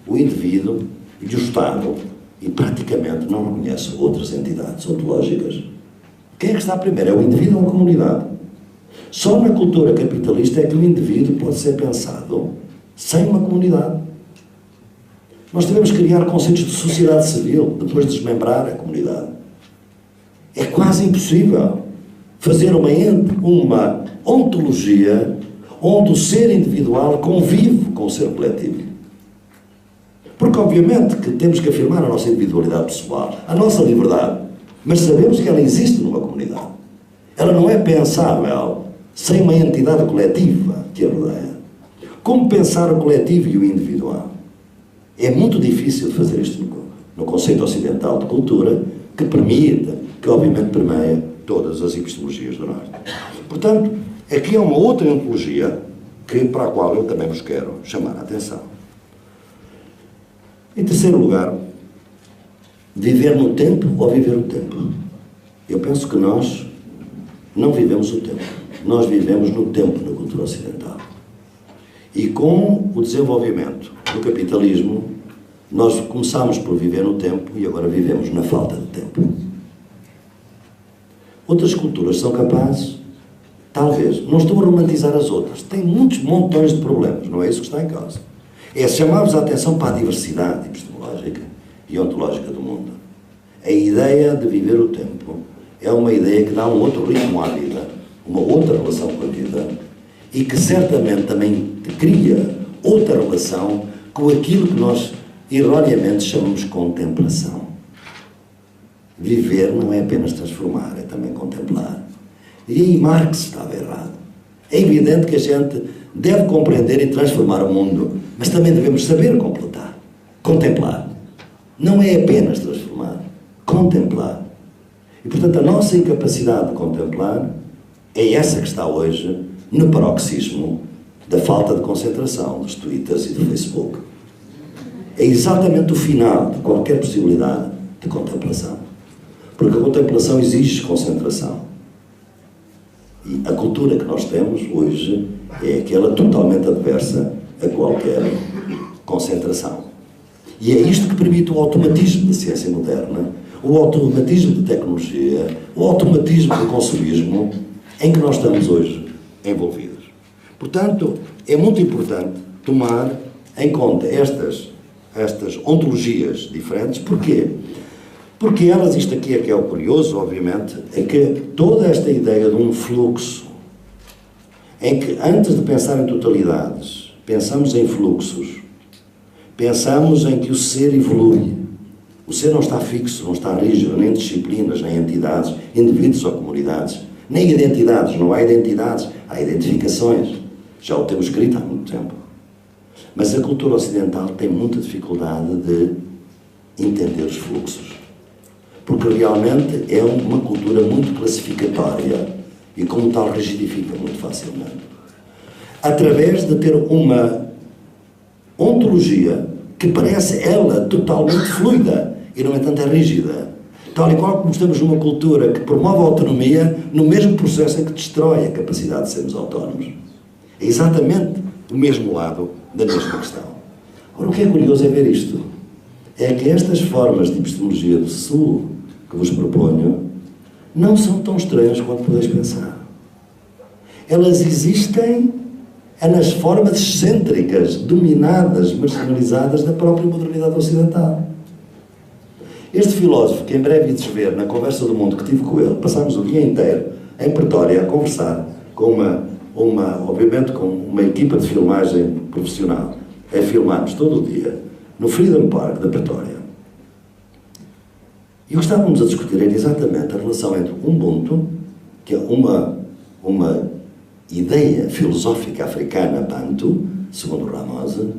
o indivíduo e o Estado e praticamente não reconhece outras entidades ontológicas. Quem é que está primeiro? É o indivíduo ou a comunidade? Só na cultura capitalista é que o indivíduo pode ser pensado sem uma comunidade. Nós devemos criar conceitos de sociedade civil, depois de desmembrar a comunidade. É quase impossível fazer uma ontologia onde o ser individual convive com o ser coletivo. Porque, obviamente, que temos que afirmar a nossa individualidade pessoal, a nossa liberdade, mas sabemos que ela existe numa comunidade. Ela não é pensável sem uma entidade coletiva que a rodeia. Como pensar o coletivo e o individual? É muito difícil de fazer isto no conceito ocidental de cultura, que permita, que obviamente permeia todas as epistemologias do Norte. Portanto, aqui é uma outra ontologia para a qual eu também vos quero chamar a atenção. Em terceiro lugar, viver no tempo ou viver o tempo? Eu penso que nós não vivemos o tempo. Nós vivemos no tempo na cultura ocidental. E com o desenvolvimento do capitalismo, nós começámos por viver no tempo e agora vivemos na falta de tempo. Outras culturas são capazes, talvez, não estou a romantizar as outras, têm muitos montões de problemas, não é isso que está em causa. É chamar-vos a atenção para a diversidade epistemológica e ontológica do mundo. A ideia de viver o tempo é uma ideia que dá um outro ritmo à vida, uma outra relação com a vida, e que certamente também cria outra relação com aquilo que nós erroneamente chamamos de contemplação. Viver não é apenas transformar, é também contemplar. E aí Marx estava errado. É evidente que a gente deve compreender e transformar o mundo, mas também devemos saber completar, contemplar. Não é apenas transformar, contemplar. E, portanto, a nossa incapacidade de contemplar é essa que está hoje no paroxismo da falta de concentração dos Twitters e do Facebook. É exatamente o final de qualquer possibilidade de contemplação. Porque a contemplação exige concentração. E a cultura que nós temos hoje é aquela totalmente adversa a qualquer concentração. E é isto que permite o automatismo da ciência moderna, o automatismo da tecnologia, o automatismo do consumismo em que nós estamos hoje envolvidos. Portanto, é muito importante tomar em conta estas ontologias diferentes. Porquê? Porque elas, isto aqui é que é o curioso, obviamente, é que toda esta ideia de um fluxo, em que antes de pensar em totalidades, pensamos em fluxos, pensamos em que o ser evolui. O ser não está fixo, não está rígido, nem disciplinas, nem entidades, indivíduos ou comunidades, nem identidades. Não há identidades, há identificações. Já o temos escrito há muito tempo. Mas a cultura ocidental tem muita dificuldade de entender os fluxos. Porque realmente é uma cultura muito classificatória e, como tal, rigidifica muito facilmente. Através de ter uma ontologia que parece ela totalmente fluida e, no entanto, é rígida. Tal e qual como estamos numa cultura que promove a autonomia no mesmo processo em que destrói a capacidade de sermos autónomos. É exatamente o mesmo lado da mesma questão. Ora, o que é curioso é ver isto. É que estas formas de epistemologia do Sul que vos proponho não são tão estranhas quanto podeis pensar. Elas existem nas formas excêntricas, dominadas, marginalizadas da própria modernidade ocidental. Este filósofo, que em breve ides ver na Conversa do Mundo que tive com ele, passámos o dia inteiro em Pretória a conversar com obviamente com uma equipa de filmagem profissional, a filmarmos todo o dia no Freedom Park da Pretória. E o que estávamos a discutir era exatamente a relação entre o Ubuntu, que é uma ideia filosófica africana Bantu, segundo Ramose,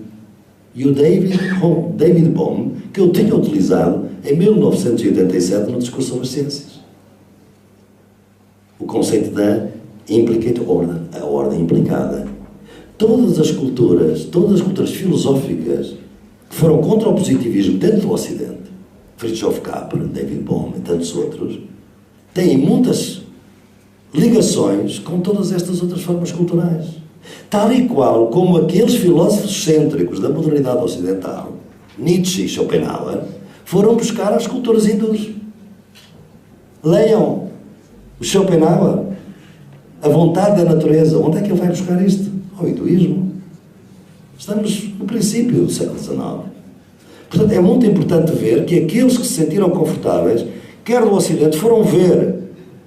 e o David Bohm, que eu tinha utilizado em 1987 no discurso sobre as ciências. O conceito da implicate order, a ordem implicada. Todas as culturas filosóficas que foram contra o positivismo dentro do Ocidente, Fritjof Capra, David Bohm e tantos outros, têm muitas ligações com todas estas outras formas culturais. Tal e qual como aqueles filósofos cêntricos da modernidade ocidental, Nietzsche e Schopenhauer, foram buscar as culturas hindus. Leiam o Schopenhauer, a vontade da natureza. Onde é que ele vai buscar isto? Ao hinduísmo. Estamos no princípio do século XIX. Portanto, é muito importante ver que aqueles que se sentiram confortáveis, quer do Ocidente, foram ver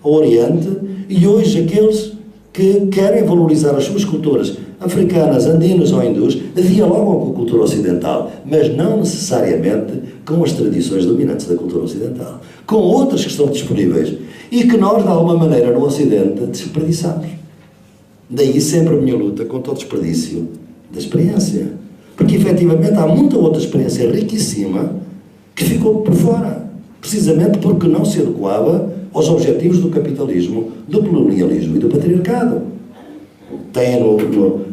o Oriente, e hoje aqueles que querem valorizar as suas culturas africanas, andinas ou hindus, dialogam com a cultura ocidental, mas não necessariamente com as tradições dominantes da cultura ocidental, com outras que estão disponíveis e que nós, de alguma maneira, no Ocidente, desperdiçamos. Daí sempre a minha luta contra o desperdício da experiência. Porque, efetivamente, há muita outra experiência riquíssima que ficou por fora, precisamente porque não se adequava aos objetivos do capitalismo, do colonialismo e do patriarcado. Tem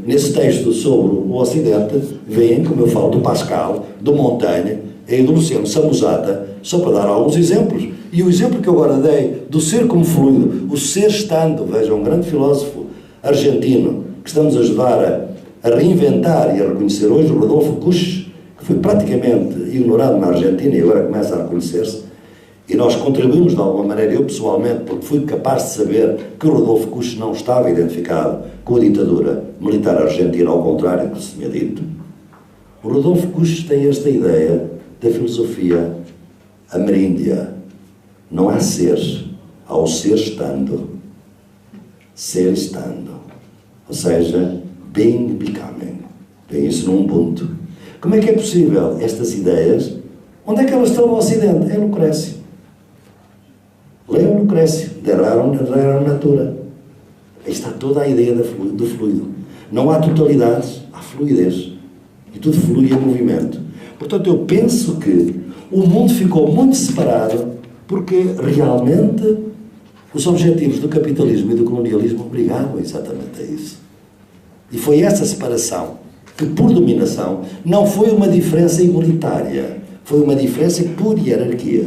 nesse texto sobre o Ocidente, veem, como eu falo, do Pascal, do Montaigne e do Luciano Samosata, só para dar alguns exemplos. E o exemplo que eu agora dei do ser como fluido, o ser estando, veja, um grande filósofo argentino, que estamos a ajudar a reinventar e a reconhecer hoje, o Rodolfo Kusch, que foi praticamente ignorado na Argentina e agora começa a reconhecer-se, e nós contribuímos de alguma maneira, eu pessoalmente, porque fui capaz de saber que o Rodolfo Kusch não estava identificado com a ditadura militar argentina, ao contrário do que se tinha dito. O Rodolfo Kusch tem esta ideia da filosofia ameríndia. Não há ser, há o ser estando. Ser estando. Ou seja, being, becoming. Tem isso num ponto. Como é que é possível estas ideias? Onde é que elas estão no Ocidente? É Lucrécio. Leiam Lucrécio. Der Rerum Natura. Aí está toda a ideia do fluido. Não há totalidades, há fluidez. E tudo flui em movimento. Portanto, eu penso que o mundo ficou muito separado porque realmente os objetivos do capitalismo e do colonialismo obrigavam exatamente a isso. E foi essa separação que, por dominação, não foi uma diferença igualitária, foi uma diferença por hierarquia.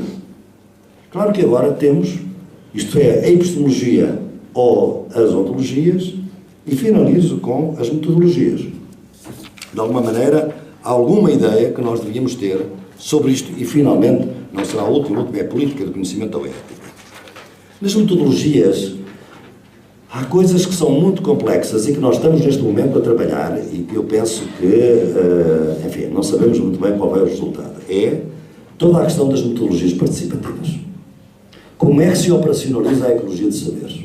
Claro que agora temos, isto é, a epistemologia ou as ontologias, e finalizo com as metodologias. De alguma maneira, há alguma ideia que nós devíamos ter sobre isto, e finalmente, não será a última é a política do conhecimento ou ética. Nas metodologias, há coisas que são muito complexas e que nós estamos neste momento a trabalhar e que eu penso que, enfim, não sabemos muito bem qual vai o resultado. É toda a questão das metodologias participativas. Como é que se operacionaliza a ecologia de saberes?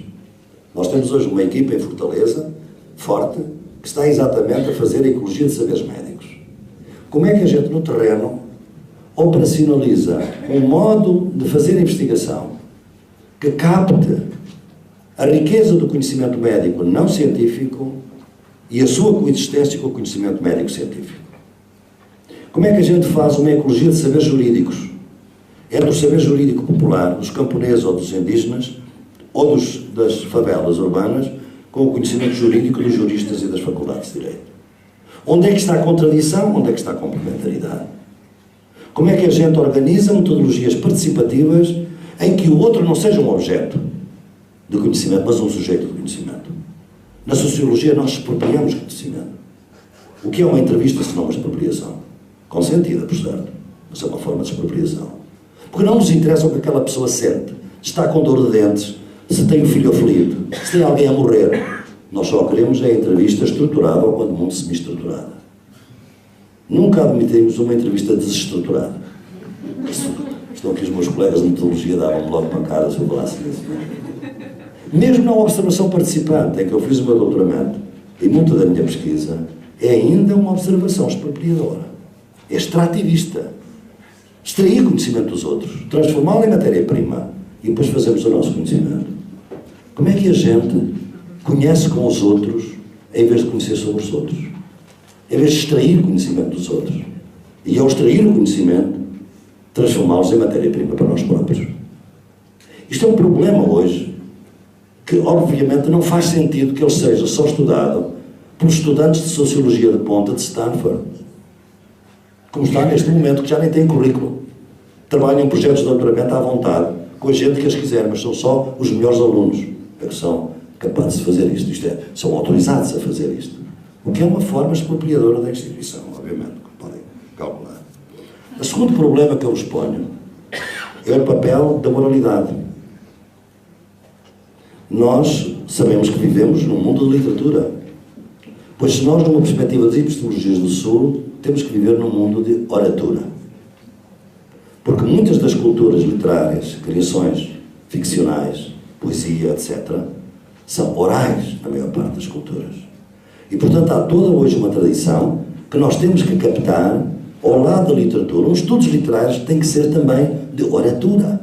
Nós temos hoje uma equipa em Fortaleza, forte, que está exatamente a fazer a ecologia de saberes médicos. Como é que a gente, no terreno, operacionaliza um modo de fazer investigação que capte a riqueza do conhecimento médico não científico e a sua coexistência com o conhecimento médico científico? Como é que a gente faz uma ecologia de saberes jurídicos entre o saber jurídico popular dos camponeses ou dos indígenas ou das favelas urbanas com o conhecimento jurídico dos juristas e das faculdades de Direito? Onde é que está a contradição? Onde é que está a complementaridade? Como é que a gente organiza metodologias participativas em que o outro não seja um objeto de conhecimento, mas um sujeito de conhecimento? Na sociologia nós expropriamos conhecimento. O que é uma entrevista se não uma expropriação? Consentida, por certo, mas é uma forma de expropriação. Porque não nos interessa o que aquela pessoa sente, se está com dor de dentes, se tem um filho aflito, se tem alguém a morrer. Nós só queremos a entrevista estruturada ou quando muito semi-estruturada. Nunca admitimos uma entrevista desestruturada. Estão aqui os meus colegas de metodologia, davam-me logo pancada se eu falasse disso. Mesmo na observação participante, em que eu fiz o meu doutoramento, e muita da minha pesquisa, é ainda uma observação expropriadora. É extrativista. Extrair conhecimento dos outros, transformá-lo em matéria-prima e depois fazemos o nosso conhecimento. Como é que a gente conhece com os outros em vez de conhecer sobre os outros? Em vez de extrair conhecimento dos outros. E ao extrair o conhecimento, transformá-los em matéria-prima para nós próprios. Isto é um problema hoje que, obviamente, não faz sentido que ele seja só estudado por estudantes de Sociologia de ponta de Stanford, como está neste momento, que já nem tem currículo. Trabalham em projetos de doutoramento à vontade, com a gente que as quiser, mas são só os melhores alunos que são capazes de fazer isto. Isto é, são autorizados a fazer isto. O que é uma forma expropriadora da instituição, obviamente, como podem calcular. O segundo problema que eu exponho é o papel da moralidade. Nós sabemos que vivemos num mundo de literatura, pois se nós, numa perspectiva das epistemologias do Sul, temos que viver num mundo de oratura. Porque muitas das culturas literárias, criações ficcionais, poesia, etc., são orais, na maior parte das culturas. E, portanto, há toda hoje uma tradição que nós temos que captar ao lado da literatura. Os estudos literários têm que ser também de oratura,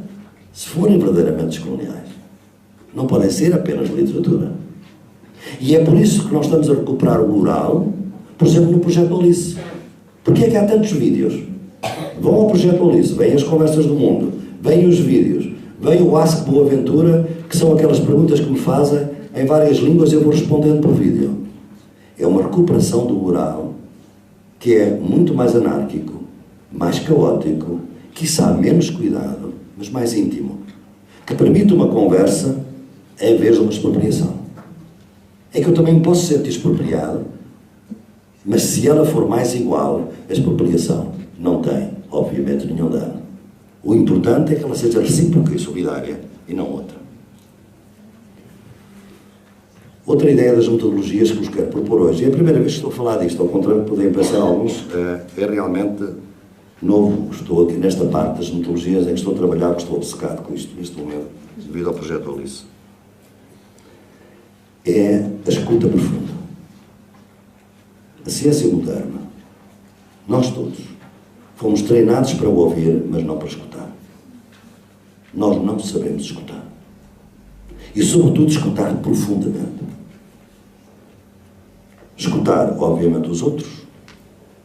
se forem verdadeiramente descoloniais. Não podem ser apenas literatura. E é por isso que nós estamos a recuperar o oral, por exemplo, no Projeto Alice. Porquê é que há tantos vídeos? Vão ao Projeto Alice, vêm as conversas do mundo, vêm os vídeos, vem o Ask Boaventura, que são aquelas perguntas que me fazem em várias línguas e eu vou respondendo por vídeo. É uma recuperação do oral que é muito mais anárquico, mais caótico, quiçá menos cuidado, mas mais íntimo, que permite uma conversa em vez de uma expropriação. É que eu também me posso sentir expropriado, mas se ela for mais igual, a expropriação não tem, obviamente, nenhum dano. O importante é que ela seja recíproca e solidária, e não outra. Outra ideia das metodologias que vos quero propor hoje, e é a primeira vez que estou a falar disto, ao contrário de poderem pensar alguns, é realmente novo. Estou aqui nesta parte das metodologias em que estou a trabalhar, porque estou obcecado com isto neste momento, devido ao Projeto Alice. É a escuta profunda. A ciência moderna, nós todos, fomos treinados para ouvir, mas não para escutar. Nós não sabemos escutar. E, sobretudo, escutar profundamente. Escutar, obviamente, os outros.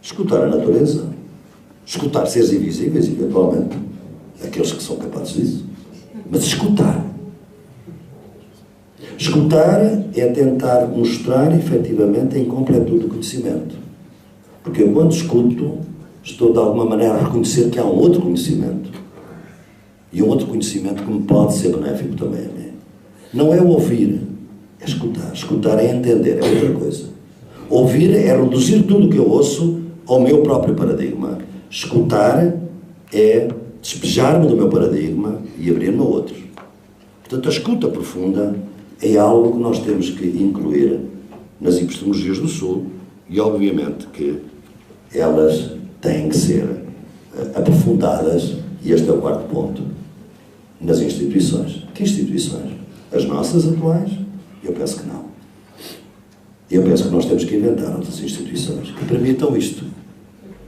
Escutar a natureza. Escutar seres invisíveis, eventualmente. Aqueles que são capazes disso. Mas escutar. Escutar é tentar mostrar, efetivamente, a incompletude do conhecimento. Porque eu, quando escuto, estou, de alguma maneira, a reconhecer que há um outro conhecimento. E um outro conhecimento que me pode ser benéfico também a mim. Não é ouvir, é escutar. Escutar é entender, é outra coisa. Ouvir é reduzir tudo o que eu ouço ao meu próprio paradigma. Escutar é despejar-me do meu paradigma e abrir-me a outros. Portanto, a escuta profunda é algo que nós temos que incluir nas epistemologias do Sul e, obviamente, que elas têm que ser aprofundadas, e este é o quarto ponto, nas instituições. Que instituições? As nossas atuais? Eu penso que não. Eu penso que nós temos que inventar outras instituições que permitam isto.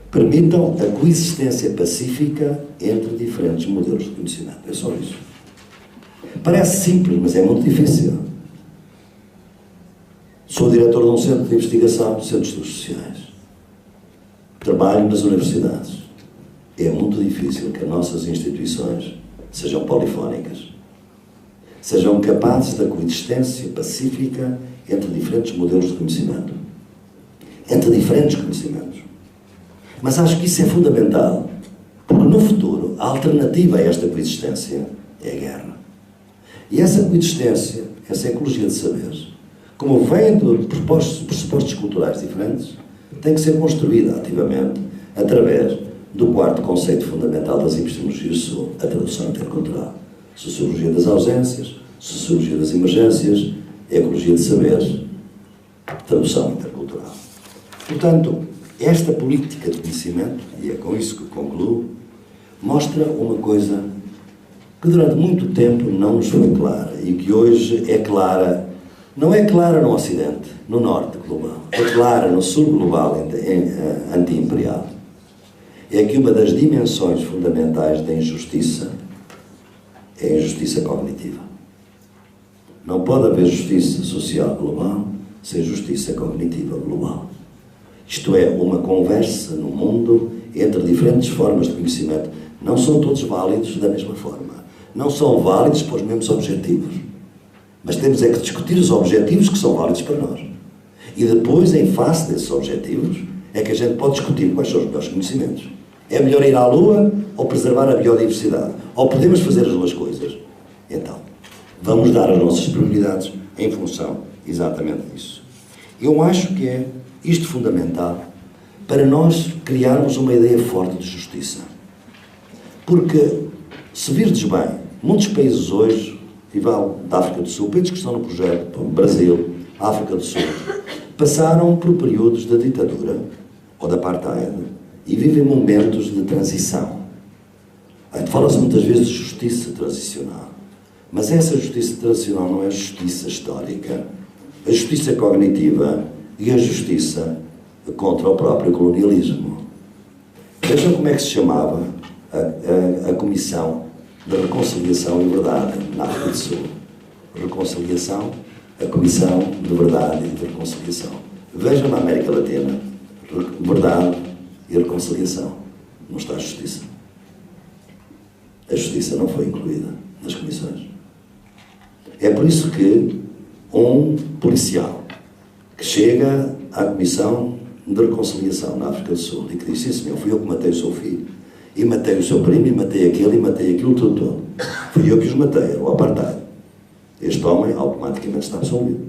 Permitam a coexistência pacífica entre diferentes modelos de conhecimento. É só isso. Parece simples, mas é muito difícil. Sou diretor de um centro de investigação, Centro de Estudos Sociais. Trabalho nas universidades. É muito difícil que as nossas instituições sejam polifónicas. Sejam capazes da coexistência pacífica entre diferentes modelos de conhecimento. Entre diferentes conhecimentos. Mas acho que isso é fundamental, porque no futuro a alternativa a esta coexistência é a guerra. E essa coexistência, essa ecologia de saberes, como vem de pressupostos culturais diferentes, tem que ser construída ativamente através do quarto conceito fundamental das epistemologias do Sul, a tradução intercultural. Sociologia das ausências, sociologia das emergências, ecologia de saberes, tradução intercultural. Portanto, esta política de conhecimento, e é com isso que concluo, mostra uma coisa que durante muito tempo não nos foi clara e que hoje é clara. Não é clara no Ocidente, no Norte global, é clara no Sul global anti-imperial. É que uma das dimensões fundamentais da injustiça é a injustiça cognitiva. Não pode haver justiça social global sem justiça cognitiva global. Isto é, uma conversa no mundo entre diferentes formas de conhecimento. Não são todos válidos da mesma forma. Não são válidos para os mesmos objetivos. Mas temos é que discutir os objetivos que são válidos para nós. E depois, em face desses objetivos, é que a gente pode discutir quais são os melhores conhecimentos. É melhor ir à Lua ou preservar a biodiversidade? Ou podemos fazer as duas coisas? Então, vamos dar as nossas prioridades em função exatamente disso. Eu acho que é isto fundamental para nós criarmos uma ideia forte de justiça. Porque, se virdes bem, muitos países hoje, da África do Sul, países que estão no projeto, Brasil, África do Sul, passaram por períodos da ditadura ou da apartheid e vivem momentos de transição. Fala-se muitas vezes de justiça transicional, mas essa justiça transicional não é justiça histórica. A justiça cognitiva e a justiça contra o próprio colonialismo. Vejam como é que se chamava a Comissão de Reconciliação e Verdade na África do Sul. Reconciliação, a Comissão de Verdade e de Reconciliação. Vejam na América Latina, verdade e reconciliação. Não está a justiça. A justiça não foi incluída nas comissões. É por isso que um policial que chega à Comissão de Reconciliação na África do Sul e que diz: sim senhor, fui eu que matei o seu filho, e matei o seu primo, e matei aquele, e matei aquilo tudo todo. Fui eu que os matei, era o apartheid. Este homem automaticamente está absolvido.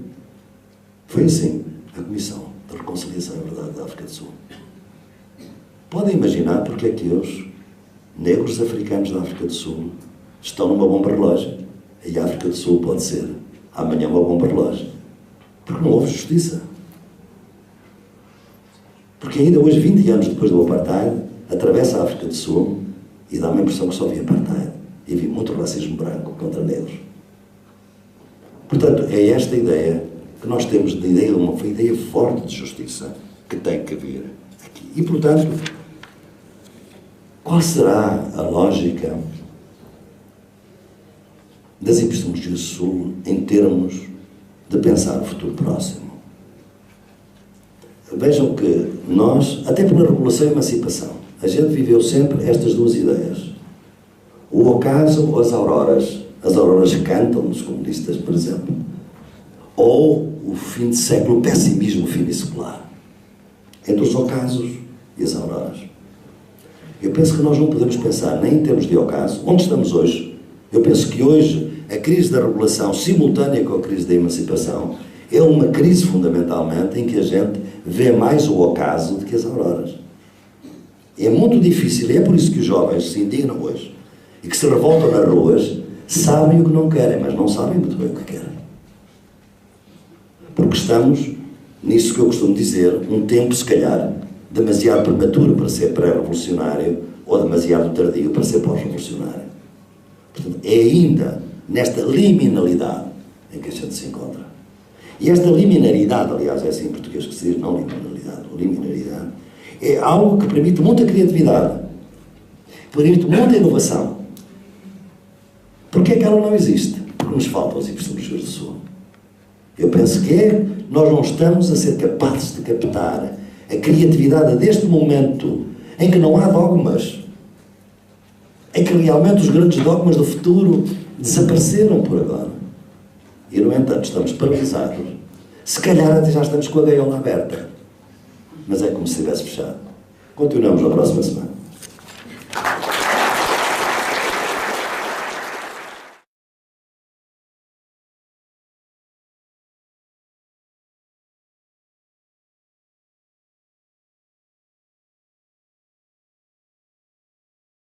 Foi assim a Comissão de Reconciliação e Verdade da África do Sul. Podem imaginar porque é que os negros africanos da África do Sul estão numa bomba relógio. E a África do Sul pode ser amanhã uma bomba relógio. Porque não houve justiça. Porque ainda hoje, 20 anos depois do apartheid, atravessa a África do Sul e dá-me a impressão que só vi apartheid. E vi muito racismo branco contra negros. Portanto, é esta ideia que nós temos de ideia, uma ideia forte de justiça que tem que vir aqui. E, portanto, qual será a lógica das epistemologias do Sul em termos de pensar o futuro próximo? Vejam que nós, até pela regulação e emancipação, a gente viveu sempre estas duas ideias. O ocaso ou as auroras. As auroras cantam nos comunistas, por exemplo. Ou o fim de século, o pessimismo finissecular. Entre os ocasos e as auroras. Eu penso que nós não podemos pensar nem em termos de ocaso. Onde estamos hoje? Eu penso que hoje a crise da regulação, simultânea com a crise da emancipação, é uma crise fundamentalmente em que a gente vê mais o ocaso do que as auroras. É muito difícil, e é por isso que os jovens se indignam hoje e que se revoltam nas ruas, sabem o que não querem, mas não sabem muito bem o que querem. Porque estamos, nisso que eu costumo dizer, um tempo, se calhar, demasiado prematuro para ser pré-revolucionário ou demasiado tardio para ser pós-revolucionário. Portanto, é ainda nesta liminalidade em que a gente se encontra. E esta liminaridade, aliás, é assim em português que se diz, não liminalidade, liminaridade, é algo que permite muita criatividade, permite muita inovação. Porquê é que ela não existe? Porque nos faltam as epistemologias do Sul. Eu penso que nós não estamos a ser capazes de captar a criatividade deste momento em que não há dogmas, em que realmente os grandes dogmas do futuro desapareceram por agora. E, no entanto, estamos paralisados. Se calhar até já estamos com a gaiola aberta. Mas é como se estivesse fechado. Continuamos na próxima semana.